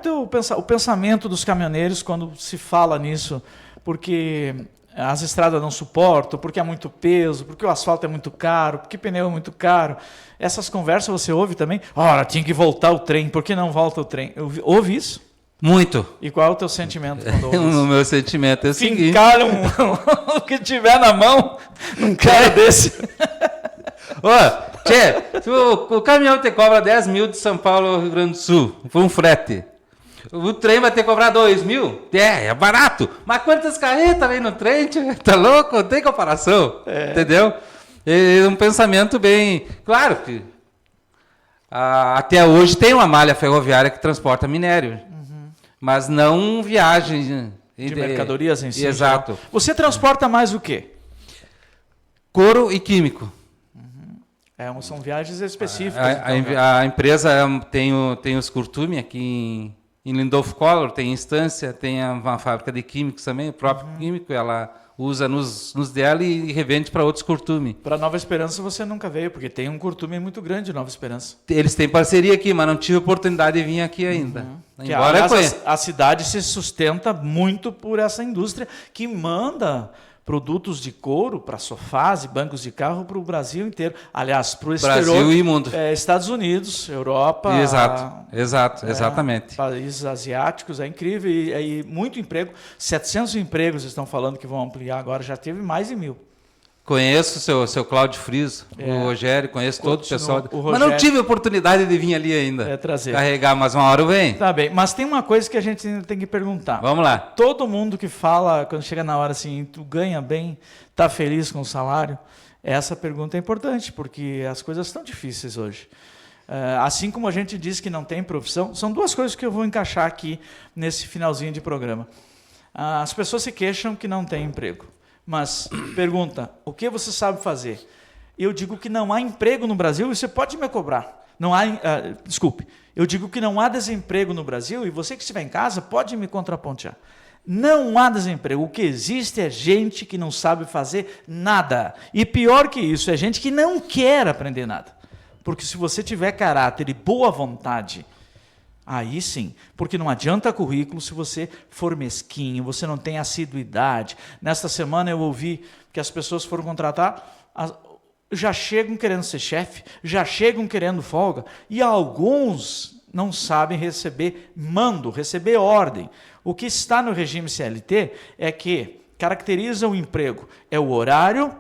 o pensamento dos caminhoneiros quando se fala nisso? Porque as estradas não suportam, porque é muito peso, porque o asfalto é muito caro, porque o pneu é muito caro. Essas conversas você ouve também? Ora, tinha que voltar o trem, por que não volta o trem? Ouve isso? Muito. E qual é o teu sentimento quando ouve isso? O meu sentimento é o seguinte. Fincar o que tiver na mão num cara desse. O caminhão te cobra 10 mil de São Paulo ao Rio Grande do Sul, por um frete. O trem vai ter que cobrar 2 mil? É barato. Mas quantas carretas vem no trem? Tá louco? Não tem comparação. Entendeu? É um pensamento bem... Claro que até hoje tem uma malha ferroviária que transporta minério. Mas não viagem De mercadorias em si. Exato. Você transporta mais o quê? Couro e químico. São viagens específicas. A empresa tem os Curtume aqui em Lindolfo Collor, tem instância, tem uma fábrica de químicos também, o próprio químico, ela usa nos dela e revende para outros Curtume. Para Nova Esperança você nunca veio, porque tem um Curtume muito grande em Nova Esperança. Eles têm parceria aqui, mas não tive oportunidade de vir aqui ainda. Embora a cidade se sustenta muito por essa indústria que manda produtos de couro para sofás e bancos de carro para o Brasil inteiro. Aliás, para o exterior. Brasil e mundo. Estados Unidos, Europa. Exatamente. Países asiáticos, é incrível. E muito emprego. 700 empregos estão falando que vão ampliar agora, já teve mais de 1.000. Conheço o seu Cláudio Friso, o Rogério, conheço todo o pessoal. Mas não tive oportunidade de vir ali ainda. Trazer. Carregar, mas uma hora eu venho. Tá bem, mas tem uma coisa que a gente ainda tem que perguntar. Vamos lá. Todo mundo que fala, quando chega na hora assim, tu ganha bem, tá feliz com o salário? Essa pergunta é importante, porque as coisas estão difíceis hoje. Assim como a gente diz que não tem profissão, são duas coisas que eu vou encaixar aqui nesse finalzinho de programa. As pessoas se queixam que não tem emprego. Mas pergunta, o que você sabe fazer? Eu digo que não há emprego no Brasil e você pode me cobrar. Desculpe, eu digo que não há desemprego no Brasil e você que estiver em casa pode me contrapontear. Não há desemprego. O que existe é gente que não sabe fazer nada. E pior que isso, é gente que não quer aprender nada. Porque se você tiver caráter e boa vontade, aí sim, porque não adianta currículo se você for mesquinho, você não tem assiduidade. Nesta semana eu ouvi que as pessoas foram contratar, já chegam querendo ser chefe, já chegam querendo folga, e alguns não sabem receber mando, receber ordem. O que está no regime CLT é que caracteriza o emprego, é o horário,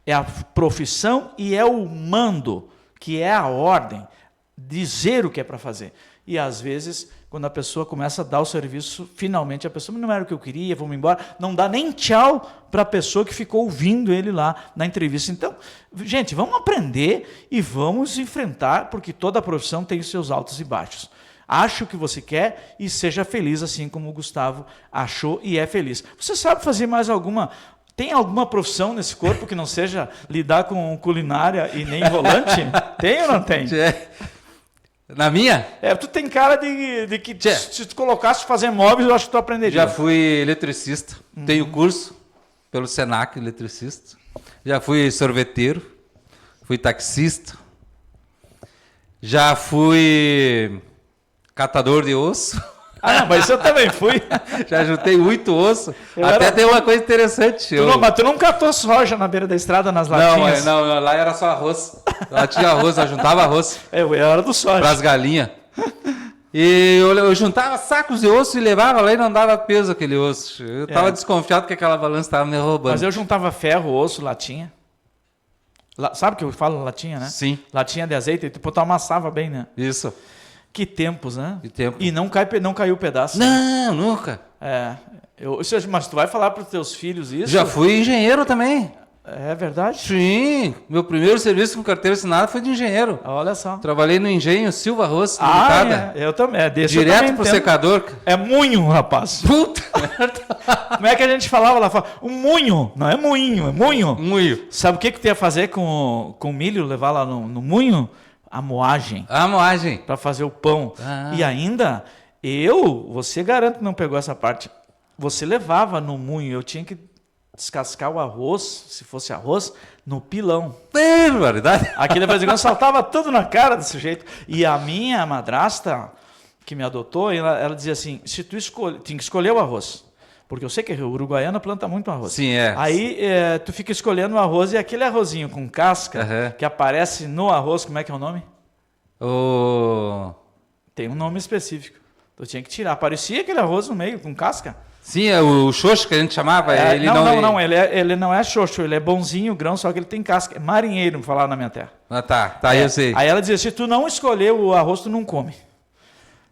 é a profissão e é o mando, que é a ordem, dizer o que é para fazer. E, às vezes, quando a pessoa começa a dar o serviço, finalmente a pessoa, não era o que eu queria, vamos embora, não dá nem tchau para a pessoa que ficou ouvindo ele lá na entrevista. Então, gente, vamos aprender e vamos enfrentar, porque toda profissão tem os seus altos e baixos. Ache o que você quer e seja feliz, assim como o Gustavo achou e é feliz. Você sabe fazer mais alguma... Tem alguma profissão nesse corpo que não seja lidar com culinária e nem volante? Tem ou não tem? Na minha? Tu tem cara de que se tu colocasse fazer móveis, eu acho que tu aprenderia. Já fui eletricista, tenho curso pelo Senac, eletricista. Já fui sorveteiro, fui taxista. Já fui catador de osso. Ah, não, mas eu também fui. Já juntei muito osso. Eu Até era- tem uma coisa interessante. Mas tu não catou soja na beira da estrada nas latinhas? Não, lá era só arroz. Lá tinha arroz, eu juntava arroz Eu era do soja. para as galinhas. E eu juntava sacos de osso e levava lá e não dava peso aquele osso. Eu tava desconfiado que aquela balança estava me roubando. Mas eu juntava ferro, osso, latinha. Sabe o que eu falo latinha, né? Sim, Latinha de azeite, e tu amassava bem, né? isso. Que tempos, né? Que tempo. E não caiu o pedaço. Não, nunca. Mas tu vai falar para os teus filhos isso? Já fui engenheiro também. É verdade? Sim, meu primeiro serviço com carteira assinada foi de engenheiro. Olha só. Trabalhei no engenho Silva Arroz, limitada. Eu também. Desse eu Direto também pro entendo. secador. É munho, rapaz. Puta! Como é que a gente falava lá? Um munho. Não é moinho, é munho. Muito. Sabe o que tu ia fazer com milho? Levar lá no moinho? A moagem. A moagem. Para fazer o pão. Ah. E ainda, você garante que não pegou essa parte. Você levava no moinho. Eu tinha que descascar o arroz, se fosse arroz, no pilão. Barbaridade. Aqui de vez em quando saltava tudo na cara desse jeito. E a minha madrasta, que me adotou, ela dizia assim, se tu tinha que escolher o arroz. Porque eu sei que o uruguaiano planta muito arroz. Sim, é. Aí tu fica escolhendo o arroz e aquele arrozinho com casca que aparece no arroz, como é que é o nome? Tem um nome específico. Tu tinha que tirar. Aparecia aquele arroz no meio com casca. Sim, é o xoxo que a gente chamava. Ele não, ele não é xoxo, ele é bonzinho, grão, só que ele tem casca. É marinheiro, falaram na minha terra. Ah, tá, eu sei. Aí ela dizia, se tu não escolher o arroz, tu não come.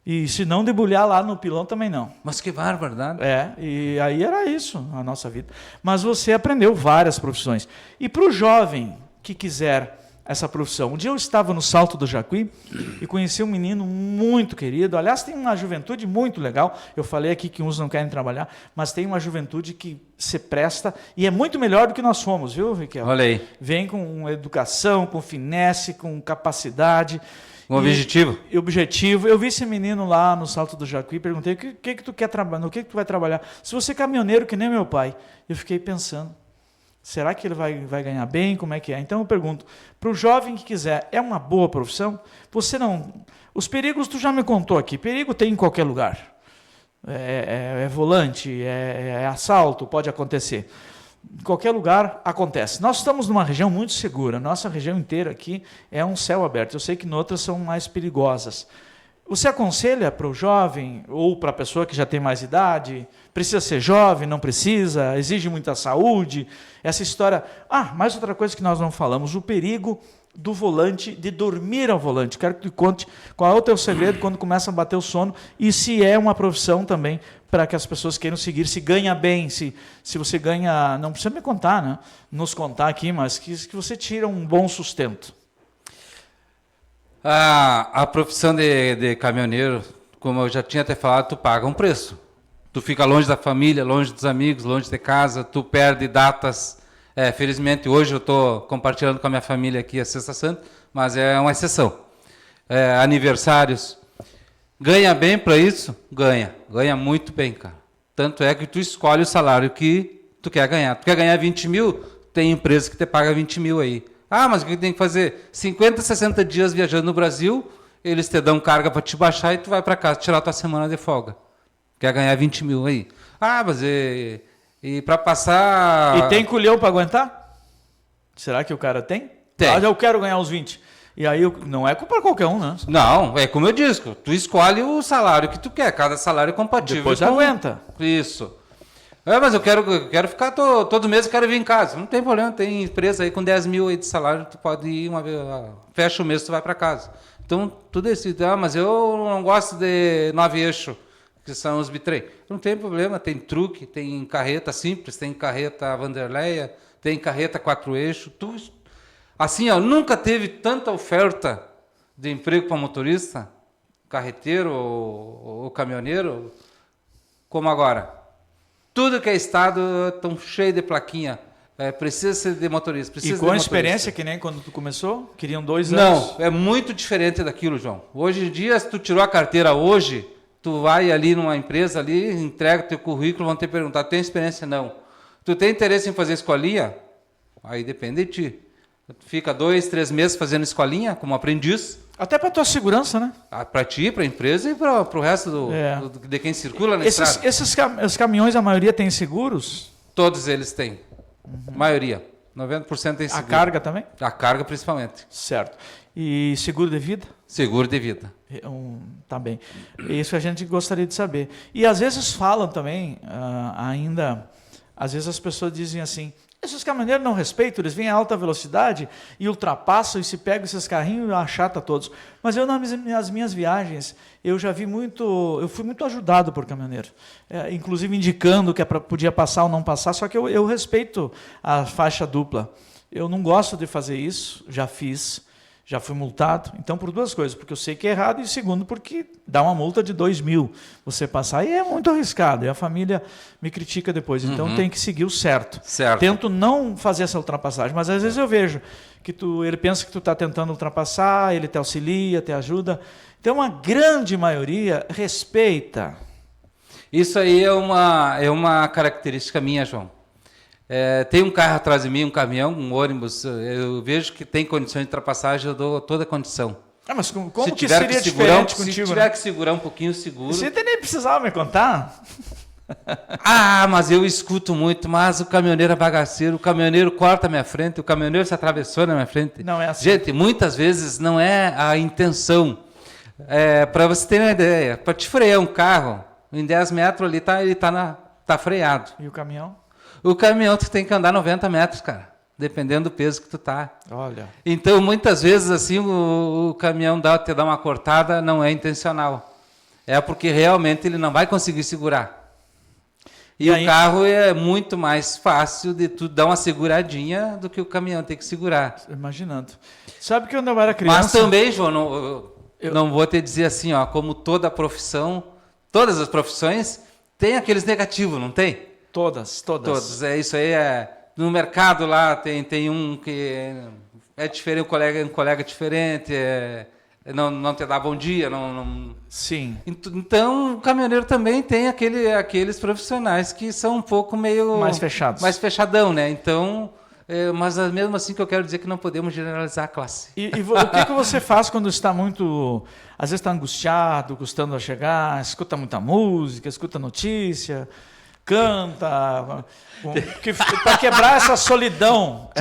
E se não debulhar lá no pilão, também não. Mas que barbaridade. E aí era isso, a nossa vida. Mas você aprendeu várias profissões. E para o jovem que quiser essa profissão, um dia eu estava no Salto do Jacuí e conheci um menino muito querido. Aliás, tem uma juventude muito legal. Eu falei aqui que uns não querem trabalhar, mas tem uma juventude que se presta e é muito melhor do que nós fomos, viu, Riquel? Olha aí. Vem com educação, com finesse, com capacidade. Um objetivo. E objetivo. Eu vi esse menino lá no Salto do Jacuí, perguntei o que tu quer trabalhar, no que tu vai trabalhar. Se você é caminhoneiro que nem meu pai, eu fiquei pensando. Será que ele vai ganhar bem? Como é que é? Então eu pergunto, para o jovem que quiser, é uma boa profissão? Você não... Os perigos tu já me contou aqui. Perigo tem em qualquer lugar. É volante, é assalto, pode acontecer. Em qualquer lugar acontece. Nós estamos numa região muito segura. Nossa região inteira aqui é um céu aberto. Eu sei que em outras são mais perigosas. Você aconselha para o jovem ou para a pessoa que já tem mais idade? Precisa ser jovem, não precisa? Exige muita saúde? Essa história... mais outra coisa que nós não falamos, o perigo do volante, de dormir ao volante. Quero que tu conte qual é o teu segredo quando começa a bater o sono e se é uma profissão também para que as pessoas queiram seguir, se ganha bem, se você ganha... Não precisa me contar, né? Nos contar aqui, mas que você tira um bom sustento. A profissão de caminhoneiro, como eu já tinha até falado, tu paga um preço. Tu fica longe da família, longe dos amigos, longe de casa, tu perde datas. Felizmente hoje eu estou compartilhando com a minha família aqui a Sexta Santa, mas é uma exceção. Aniversários. Ganha bem para isso? Ganha muito bem, cara. Tanto é que tu escolhe o salário que tu quer ganhar. Tu quer ganhar 20 mil? Tem empresa que te paga 20 mil aí. Mas o que tem que fazer? 50, 60 dias viajando no Brasil, eles te dão carga para te baixar e tu vai para casa tirar tua semana de folga. Quer ganhar 20 mil aí. Mas e para passar... E tem culhão para aguentar? Será que o cara tem? Tem. Eu quero ganhar os 20. E aí não é culpa qualquer um, né? Não, é como eu disse, tu escolhe o salário que tu quer, cada salário é compatível. Depois aguenta. Isso. Mas eu quero ficar todo mês, eu quero vir em casa. Não tem problema, tem empresa aí com 10 mil aí de salário, tu pode ir uma vez, fecha o mês, tu vai para casa. Então, tu decide, mas eu não gosto de 9 eixos, que são os bitrem. Não tem problema, tem truque, tem carreta simples, tem carreta Vanderleia, tem carreta 4 eixos, assim, nunca teve tanta oferta de emprego para motorista, carreteiro ou caminhoneiro, como agora. Tudo que é estado tão cheio de plaquinha. Precisa ser de motorista. Precisa e com a experiência que nem quando tu começou? Queriam 2 Não, anos? é muito diferente daquilo, João. Hoje em dia, se tu tirou a carteira hoje, tu vai ali numa empresa ali, entrega teu currículo, vão te perguntar, tem experiência? Não. Tu tem interesse em fazer escolinha? Aí depende de ti. Tu fica 2, 3 meses fazendo escolinha como aprendiz. Até para tua segurança, né? Para ti, para a empresa e para o resto de quem circula na estrada. Esses caminhões, a maioria tem seguros? Todos eles têm. Maioria. 90% tem seguro. A carga também? A carga principalmente. Certo. E seguro de vida? Seguro de vida. Tá bem. Isso a gente gostaria de saber. E às vezes falam também, ainda, às vezes as pessoas dizem assim, esses caminhoneiros não respeitam, eles vêm a alta velocidade e ultrapassam e se pegam esses carrinhos e achata todos. Mas eu nas minhas viagens, eu fui muito ajudado por caminhoneiro. Inclusive indicando que podia passar ou não passar, só que eu respeito a faixa dupla. Eu não gosto de fazer isso, já fiz. Já fui multado, então por duas coisas, porque eu sei que é errado e segundo porque dá uma multa de 2.000 você passar e é muito arriscado e a família me critica depois, então tem que seguir o certo. Tento não fazer essa ultrapassagem, mas às vezes eu vejo que ele pensa que tu está tentando ultrapassar, ele te auxilia, te ajuda, então a grande maioria respeita. Isso aí é uma característica minha, João. Tem um carro atrás de mim, um caminhão, um ônibus, eu vejo que tem condições de ultrapassagem, eu dou toda a condição. Mas como que seria diferente contigo? Se tiver que segurar um pouquinho, seguro. Você nem precisava me contar? Mas eu escuto muito, mas o caminhoneiro é bagaceiro, o caminhoneiro corta a minha frente, o caminhoneiro se atravessou na minha frente. Não é assim. Gente, muitas vezes não é a intenção. Para você ter uma ideia, para te frear um carro, em 10 metros ali ele tá freado. E o caminhão? O caminhão tu tem que andar 90 metros, cara, dependendo do peso que tu tá. Olha. Então, muitas vezes, assim, o caminhão te dá uma cortada, não é intencional. É porque realmente ele não vai conseguir segurar. E o carro é muito mais fácil de tu dar uma seguradinha do que o caminhão ter que segurar. Imaginando. Sabe que quando eu era criança... Mas também, João, não vou te dizer assim, ó, como toda profissão, todas as profissões, tem aqueles negativos, não tem? Todas. Isso aí no mercado lá tem um que é diferente, um colega diferente, não te dá bom dia, não... Sim. Então o caminhoneiro também tem aqueles profissionais que são um pouco meio mais fechados. Mais fechadão, né? Então, mas mesmo assim que eu quero dizer que não podemos generalizar a classe. E o que você faz quando está muito, às vezes está angustiado, custando a chegar, escuta muita música, escuta notícia, canta, para quebrar essa solidão,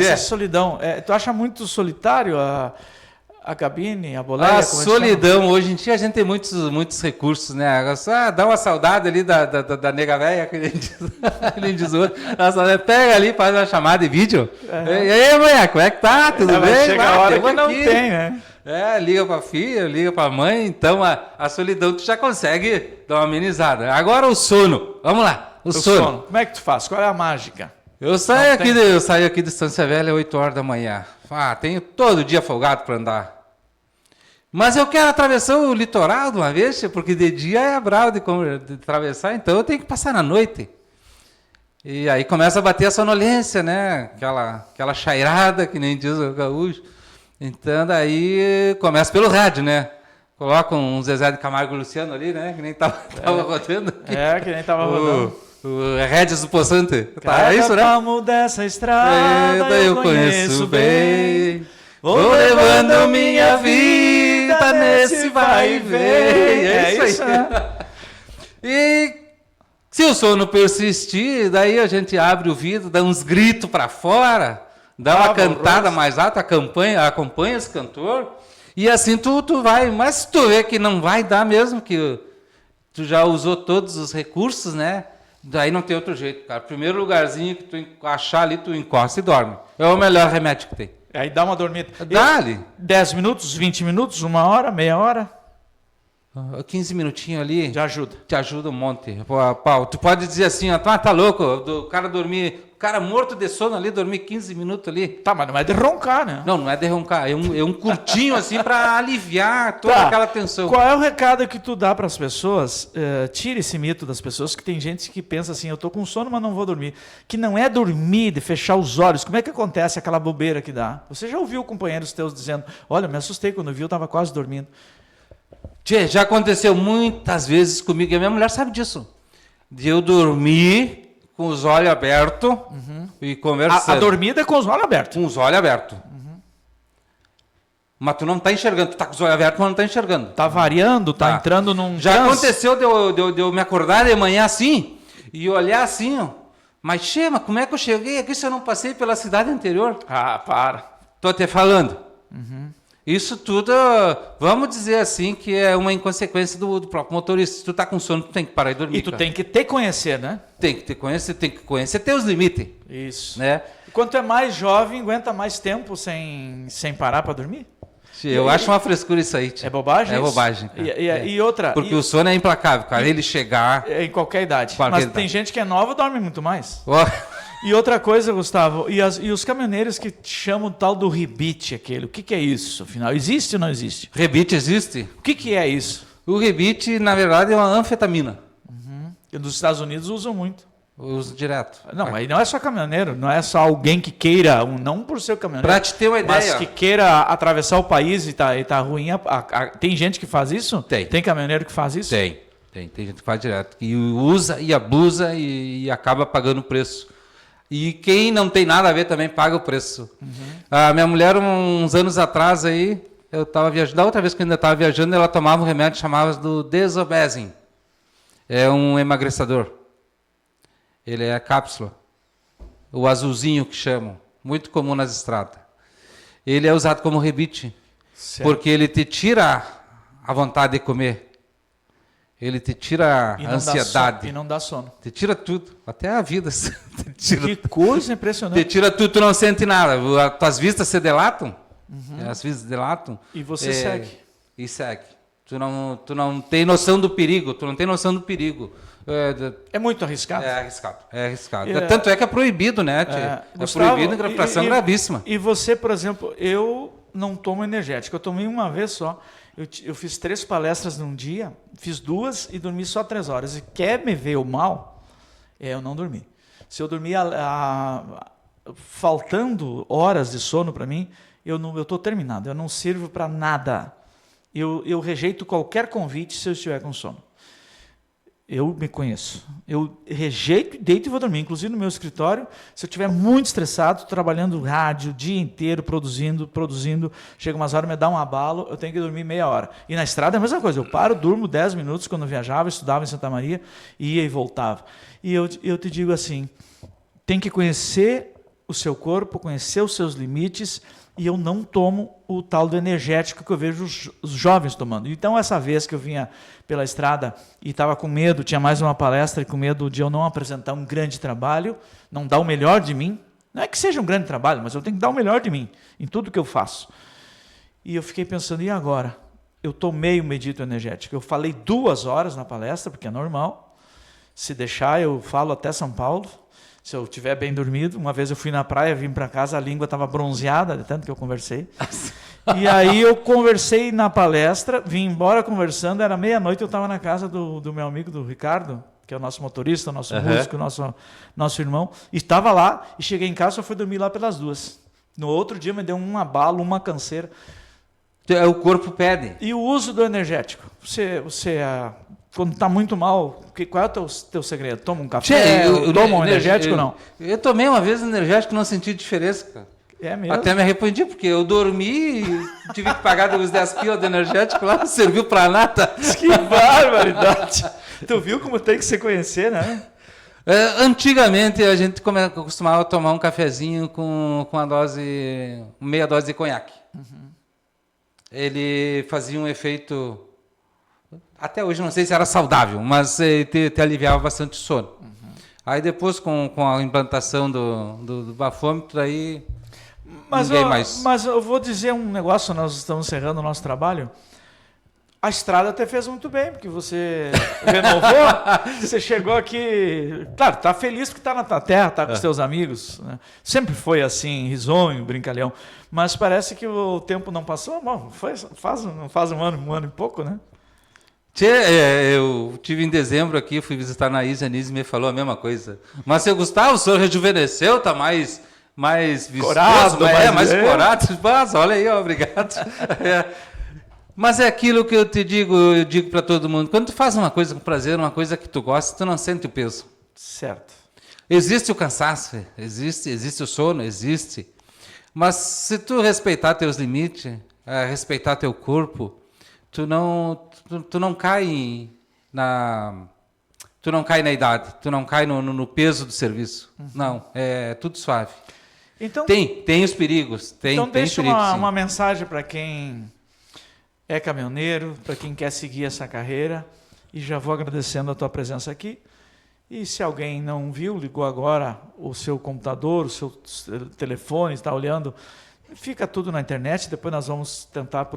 tu acha muito solitário a cabine, a boleia? A solidão, hoje em dia a gente tem muitos recursos, né? Só dá uma saudade ali da nega velha, que ele diz outro. Pega ali, faz uma chamada de vídeo. E aí, mulher, como é que tá? Tudo bem? Chega a hora que não tem, né? Liga pra filha, liga pra mãe, então a solidão tu já consegue dar uma amenizada. Agora o sono, vamos lá. O sono. Como é que tu faz? Qual é a mágica? Eu saio aqui de Estância Velha às 8 horas da manhã. Tenho todo dia folgado para andar. Mas eu quero atravessar o litoral de uma vez, porque de dia é bravo de atravessar, então eu tenho que passar na noite. E aí começa a bater a sonolência, né? Aquela chairada, que nem diz o gaúcho. Então daí começa pelo rádio, né? Coloca um Zezé de Camargo e Luciano ali, né? Que nem tava rodando. Que nem tava rodando. O Regis do Poçante. Tá, isso, né? Palmo dessa estrada eu conheço bem. Vou levando minha vida nesse vai e vem. É isso aí. Né? E se o sono persistir, daí a gente abre o vidro, dá uns gritos para fora, dá uma cantada mais alta, acompanha esse cantor, e assim tu vai. Mas se tu vê que não vai dar mesmo, que tu já usou todos os recursos, né? Daí não tem outro jeito, cara. Primeiro lugarzinho que tu achar ali, tu encosta e dorme. É o melhor remédio que tem. Aí dá uma dormida. Dá-lhe. 10 minutos, 20 minutos, 1 hora, meia hora? 15 minutinhos ali. Já ajuda. Te ajuda um monte. Pô, tu pode dizer assim, ó, tá louco, o cara dormir, o cara morto de sono ali, dormir 15 minutos ali. Tá, mas não é de roncar, né? Não é de roncar, é um curtinho assim para aliviar toda aquela tensão. Qual é o recado que tu dá para as pessoas? Tira esse mito das pessoas, que tem gente que pensa assim, eu tô com sono, mas não vou dormir. Que não é dormir, de fechar os olhos. Como é que acontece aquela bobeira que dá? Você já ouviu companheiros teus dizendo, olha, me assustei quando vi, eu estava quase dormindo. Tchê, já aconteceu muitas vezes comigo, e a minha mulher sabe disso. De eu dormir com os olhos abertos e conversando. A dormida é com os olhos abertos? Com os olhos abertos. Mas tu não tá enxergando, tu tá com os olhos abertos, mas não tá enxergando. Tá variando, tá entrando num Já transe. aconteceu de eu me acordar de manhã assim e olhar assim, ó. Mas, Chema, como é que eu cheguei aqui se eu não passei pela cidade anterior? Ah, para. Tô até falando. Isso tudo, vamos dizer assim, que é uma inconsequência do próprio motorista. Se tu tá com sono, tu tem que parar e dormir. E tu cara. tem que te conhecer, né? Tem que conhecer teus limites, Isso. né? Quanto é mais jovem, aguenta mais tempo sem parar para dormir? Eu acho uma frescura isso aí. Tia. É bobagem? É isso? bobagem, cara. E outra... Porque o sono é implacável, cara. Ele chegar... Em qualquer idade. Qualquer Mas idade. tem gente que é nova e dorme muito mais. Ó, E outra coisa, Gustavo, e os caminhoneiros que chamam tal do rebite aquele, o que é isso, afinal? Existe ou não existe? rebite existe? O que é isso? O rebite, na verdade, é uma anfetamina. Que nos Estados Unidos usam muito. Eu uso direto. Não, aí não é só caminhoneiro, não é só alguém que queira, não por ser caminhoneiro, Pra te ter uma mas ideia... que queira atravessar o país e tá ruim. Tem gente que faz isso? Tem. Tem caminhoneiro que faz isso? Tem gente que faz direto. E usa e abusa e acaba pagando o preço. E quem não tem nada a ver também paga o preço. A minha mulher, uns anos atrás aí, eu estava viajando, da outra vez que eu ainda estava viajando, ela tomava um remédio chamado do Desobezin. É um emagrecedor. Ele é a cápsula. O azulzinho que chamam. Muito comum nas estradas. Ele é usado como rebite. Certo. Porque ele te tira a vontade de comer. Ele te tira E a não dá ansiedade. sono, e não dá sono. Te tira tudo. Até a vida. Te tira, Que coisa te impressionante. tira tudo, tu não sente nada. As tuas vistas se delatam. As vistas delatam. E você segue. E segue. Tu não tem noção do perigo. Tu não tem noção do perigo. É muito arriscado. É arriscado. É arriscado. É. Tanto é que é proibido, né? Gustavo, proibido em infração gravíssima. E você, por exemplo, eu não tomo energético. Eu tomei uma vez só. Eu fiz 3 palestras num dia, fiz 2 e dormi só 3 horas. E quer me ver o mal? Eu não dormi. Se eu dormir faltando horas de sono para mim, eu estou terminado. Eu não sirvo para nada. Eu rejeito qualquer convite se eu estiver com sono. Eu me conheço. Eu rejeito, deito e vou dormir. Inclusive no meu escritório, se eu estiver muito estressado, trabalhando rádio o dia inteiro, produzindo, chega umas horas, me dá um abalo, eu tenho que dormir meia hora. E na estrada é a mesma coisa. Eu paro, durmo 10 minutos quando eu viajava, estudava em Santa Maria, ia e voltava. E eu te digo assim, tem que conhecer o seu corpo, conhecer os seus limites, e eu não tomo o tal do energético que eu vejo os jovens tomando. Então, essa vez que eu vinha pela estrada e estava com medo, tinha mais uma palestra e com medo de eu não apresentar um grande trabalho, não dar o melhor de mim, não é que seja um grande trabalho, mas eu tenho que dar o melhor de mim em tudo que eu faço. E eu fiquei pensando, e agora? Eu tomei o medito energético. Eu falei 2 horas na palestra, porque é normal. Se deixar, eu falo até São Paulo. Se eu estiver bem dormido, uma vez eu fui na praia, vim para casa, a língua estava bronzeada, de tanto que eu conversei. E aí eu conversei na palestra, vim embora conversando, era meia-noite, eu estava na casa do meu amigo, do Ricardo, que é o nosso motorista, o nosso músico, nosso irmão. E estava lá, e cheguei em casa, só fui dormir lá pelas 2. No outro dia me deu um abalo, uma canseira. O corpo pede. E o uso do energético? Quando está muito mal, qual é o teu segredo? Toma um café? Toma um energético ou não? Eu tomei uma vez energético e não senti diferença, cara. É mesmo? Até me arrependi, porque eu dormi, tive que pagar os 10 pila de energético lá, não serviu para nada. Que barbaridade! Tu viu como tem que se conhecer, né? Antigamente a gente costumava tomar um cafezinho com meia dose de conhaque. Ele fazia um efeito... Até hoje não sei se era saudável, mas te aliviava bastante o sono. Aí depois, com a implantação do bafômetro, aí ninguém mais. Mas eu vou dizer um negócio, nós estamos encerrando o nosso trabalho. A estrada até fez muito bem, porque você renovou, você chegou aqui... Claro, está feliz porque está na tua terra, está com os teus amigos. Né? Sempre foi assim, risonho, brincalhão. Mas parece que o tempo não passou. Bom, faz um ano e pouco, né? Eu tive em dezembro aqui, fui visitar a Anaíse, a Anaíse me falou a mesma coisa. Mas, seu Gustavo, o senhor rejuvenesceu, está mais vistoso, corado, mais corado. Mas, olha aí, obrigado. Mas é aquilo que eu digo para todo mundo. Quando tu faz uma coisa com prazer, uma coisa que tu gosta, tu não sente o peso. Certo. Existe o cansaço, existe o sono, existe. Mas se tu respeitar teus limites, respeitar teu corpo, tu não cai tu não cai na idade, tu não cai no peso do serviço. Não, é tudo suave. Então, tem os perigos. Então deixa perigos, uma mensagem para quem é caminhoneiro, para quem quer seguir essa carreira. E já vou agradecendo a tua presença aqui. E se alguém não viu, ligou agora o seu computador, o seu telefone, está olhando, fica tudo na internet. Depois nós vamos tentar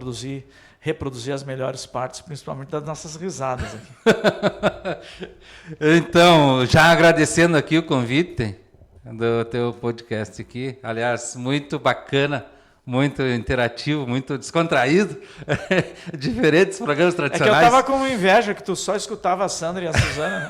reproduzir as melhores partes, principalmente das nossas risadas aqui. Então, já agradecendo aqui o convite do teu podcast aqui. Aliás, muito bacana, muito interativo, muito descontraído. Diferentes programas tradicionais. É que eu estava com inveja que tu só escutava a Sandra e a Suzana, né?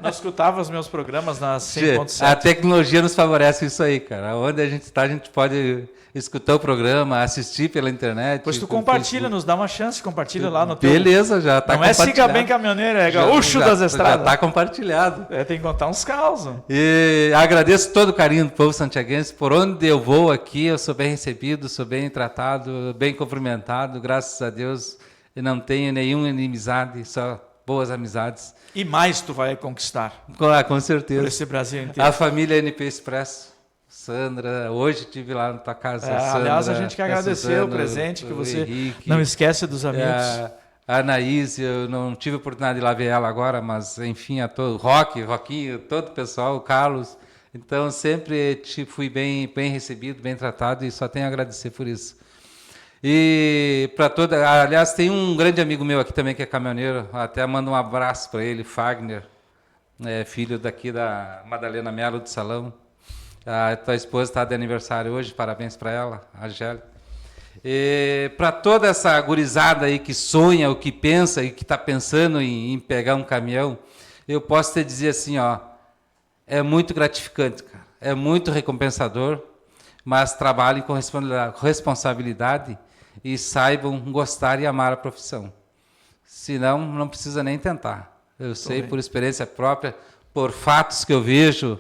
Não escutava os meus programas na 100.7. A tecnologia nos favorece isso aí, cara. Onde a gente está, a gente pode escutar o programa, assistir pela internet. Pois tu compartilha, nos dá uma chance, compartilha lá no teu... Beleza, já está compartilhado. Não é Siga Bem Caminhoneiro, é Gaúcho das Estradas. Já está compartilhado. Tem que contar uns causos. E agradeço todo o carinho do povo santiaguense. Por onde eu vou aqui, eu sou bem recebido, sou bem tratado, bem cumprimentado, graças a Deus. E não tenho nenhuma inimizade, só boas amizades. E mais tu vai conquistar. Com certeza. Por esse Brasil inteiro. A família NP Expresso. Sandra, hoje estive lá na tua casa. Sandra, aliás, a gente quer agradecer o presente que você Henrique, não esquece dos amigos. A Anaís, eu não tive a oportunidade de lá ver ela agora, mas enfim, a todo Roquinho, todo o pessoal, o Carlos. Então, sempre fui bem recebido, bem tratado e só tenho a agradecer por isso. E para aliás, tem um grande amigo meu aqui também que é caminhoneiro, até mando um abraço para ele, Fagner, filho daqui da Madalena Melo do Salão. A tua esposa está de aniversário hoje, parabéns para ela, a Gélia. E para toda essa gurizada aí que sonha, o que pensa e que está pensando em pegar um caminhão, eu posso te dizer assim, ó, é muito gratificante, cara, é muito recompensador, mas trabalhem com responsabilidade e saibam gostar e amar a profissão. Senão, não precisa nem tentar. Eu sei por experiência própria, por fatos que eu vejo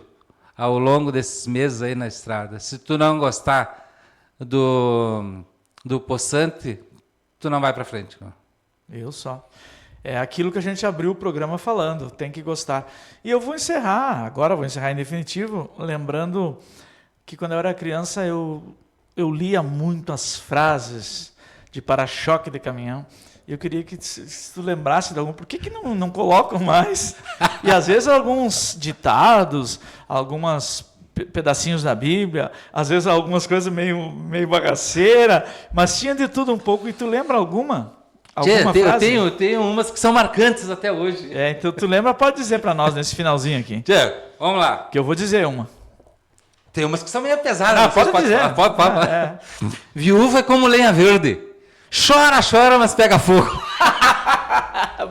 ao longo desses meses aí na estrada. Se tu não gostar do poçante, tu não vai para frente. Eu só. É aquilo que a gente abriu o programa falando, tem que gostar. E eu vou encerrar em definitivo, lembrando que quando eu era criança eu lia muito as frases de para-choque de caminhão. Eu queria que se tu lembrasse de algum, por que não colocam mais? E às vezes alguns ditados, alguns pedacinhos da Bíblia, às vezes algumas coisas meio bagaceira, mas tinha de tudo um pouco. E tu lembra alguma frase? Eu tenho umas que são marcantes até hoje. Então tu lembra, pode dizer para nós nesse finalzinho aqui. Tiago, vamos lá. Que eu vou dizer uma. Tem umas que são meio pesadas. Pode dizer. Pode. Viúva é como lenha verde. Chora, mas pega fogo.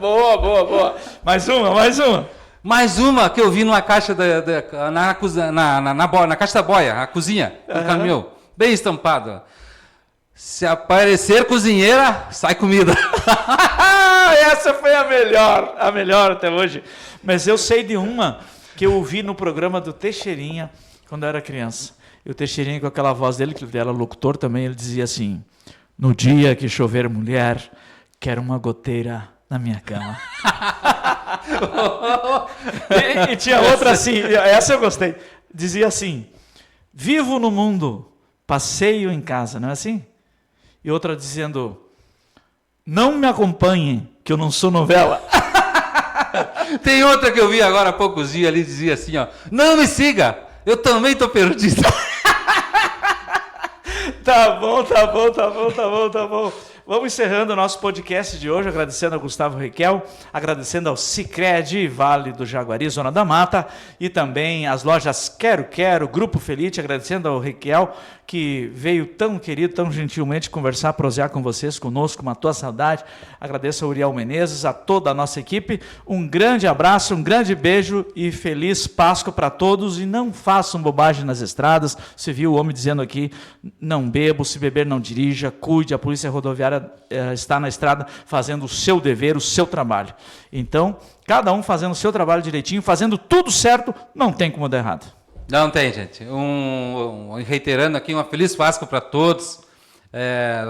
Boa. Mais uma. Mais uma que eu vi numa caixa na caixa da boia, a cozinha do caminhão, bem estampado. Se aparecer cozinheira, sai comida. Essa foi a melhor até hoje. Mas eu sei de uma que eu ouvi no programa do Teixeirinha quando eu era criança. E o Teixeirinha, com aquela voz dele, que ele era locutor também, ele dizia assim: no dia que chover mulher, quero uma goteira na minha cama. e tinha outra assim, essa eu gostei. Dizia assim: vivo no mundo, passeio em casa, não é assim? E outra dizendo: não me acompanhem, que eu não sou novela. Tem outra que eu vi agora há poucos dias ali, dizia assim, ó: não me siga, eu também tô perdido. Tá bom. Vamos encerrando o nosso podcast de hoje, agradecendo ao Gustavo Requel, agradecendo ao Sicredi Vale do Jaguari, Zona da Mata, e também às lojas Quero, Grupo Felite, agradecendo ao Requel, que veio tão querido, tão gentilmente conversar, prosear com vocês, conosco, matou a saudade. Agradeço ao Uriel Menezes, a toda a nossa equipe. Um grande abraço, um grande beijo e feliz Páscoa para todos. E não façam bobagem nas estradas. Você viu o homem dizendo aqui: não bebo, se beber não dirija, cuide, a Polícia Rodoviária está na estrada fazendo o seu dever, o seu trabalho. Então, cada um fazendo o seu trabalho direitinho, fazendo tudo certo, não tem como dar errado. Não tem, gente. Reiterando aqui, uma feliz Páscoa para todos.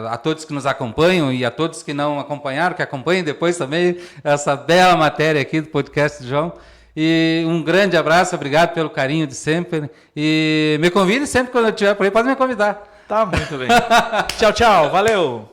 a todos que nos acompanham e a todos que não acompanharam, que acompanhem depois também essa bela matéria aqui do podcast do João. E um grande abraço, obrigado pelo carinho de sempre. E me convide sempre quando eu estiver por aí, pode me convidar. Tá muito bem. Tchau, tchau, valeu.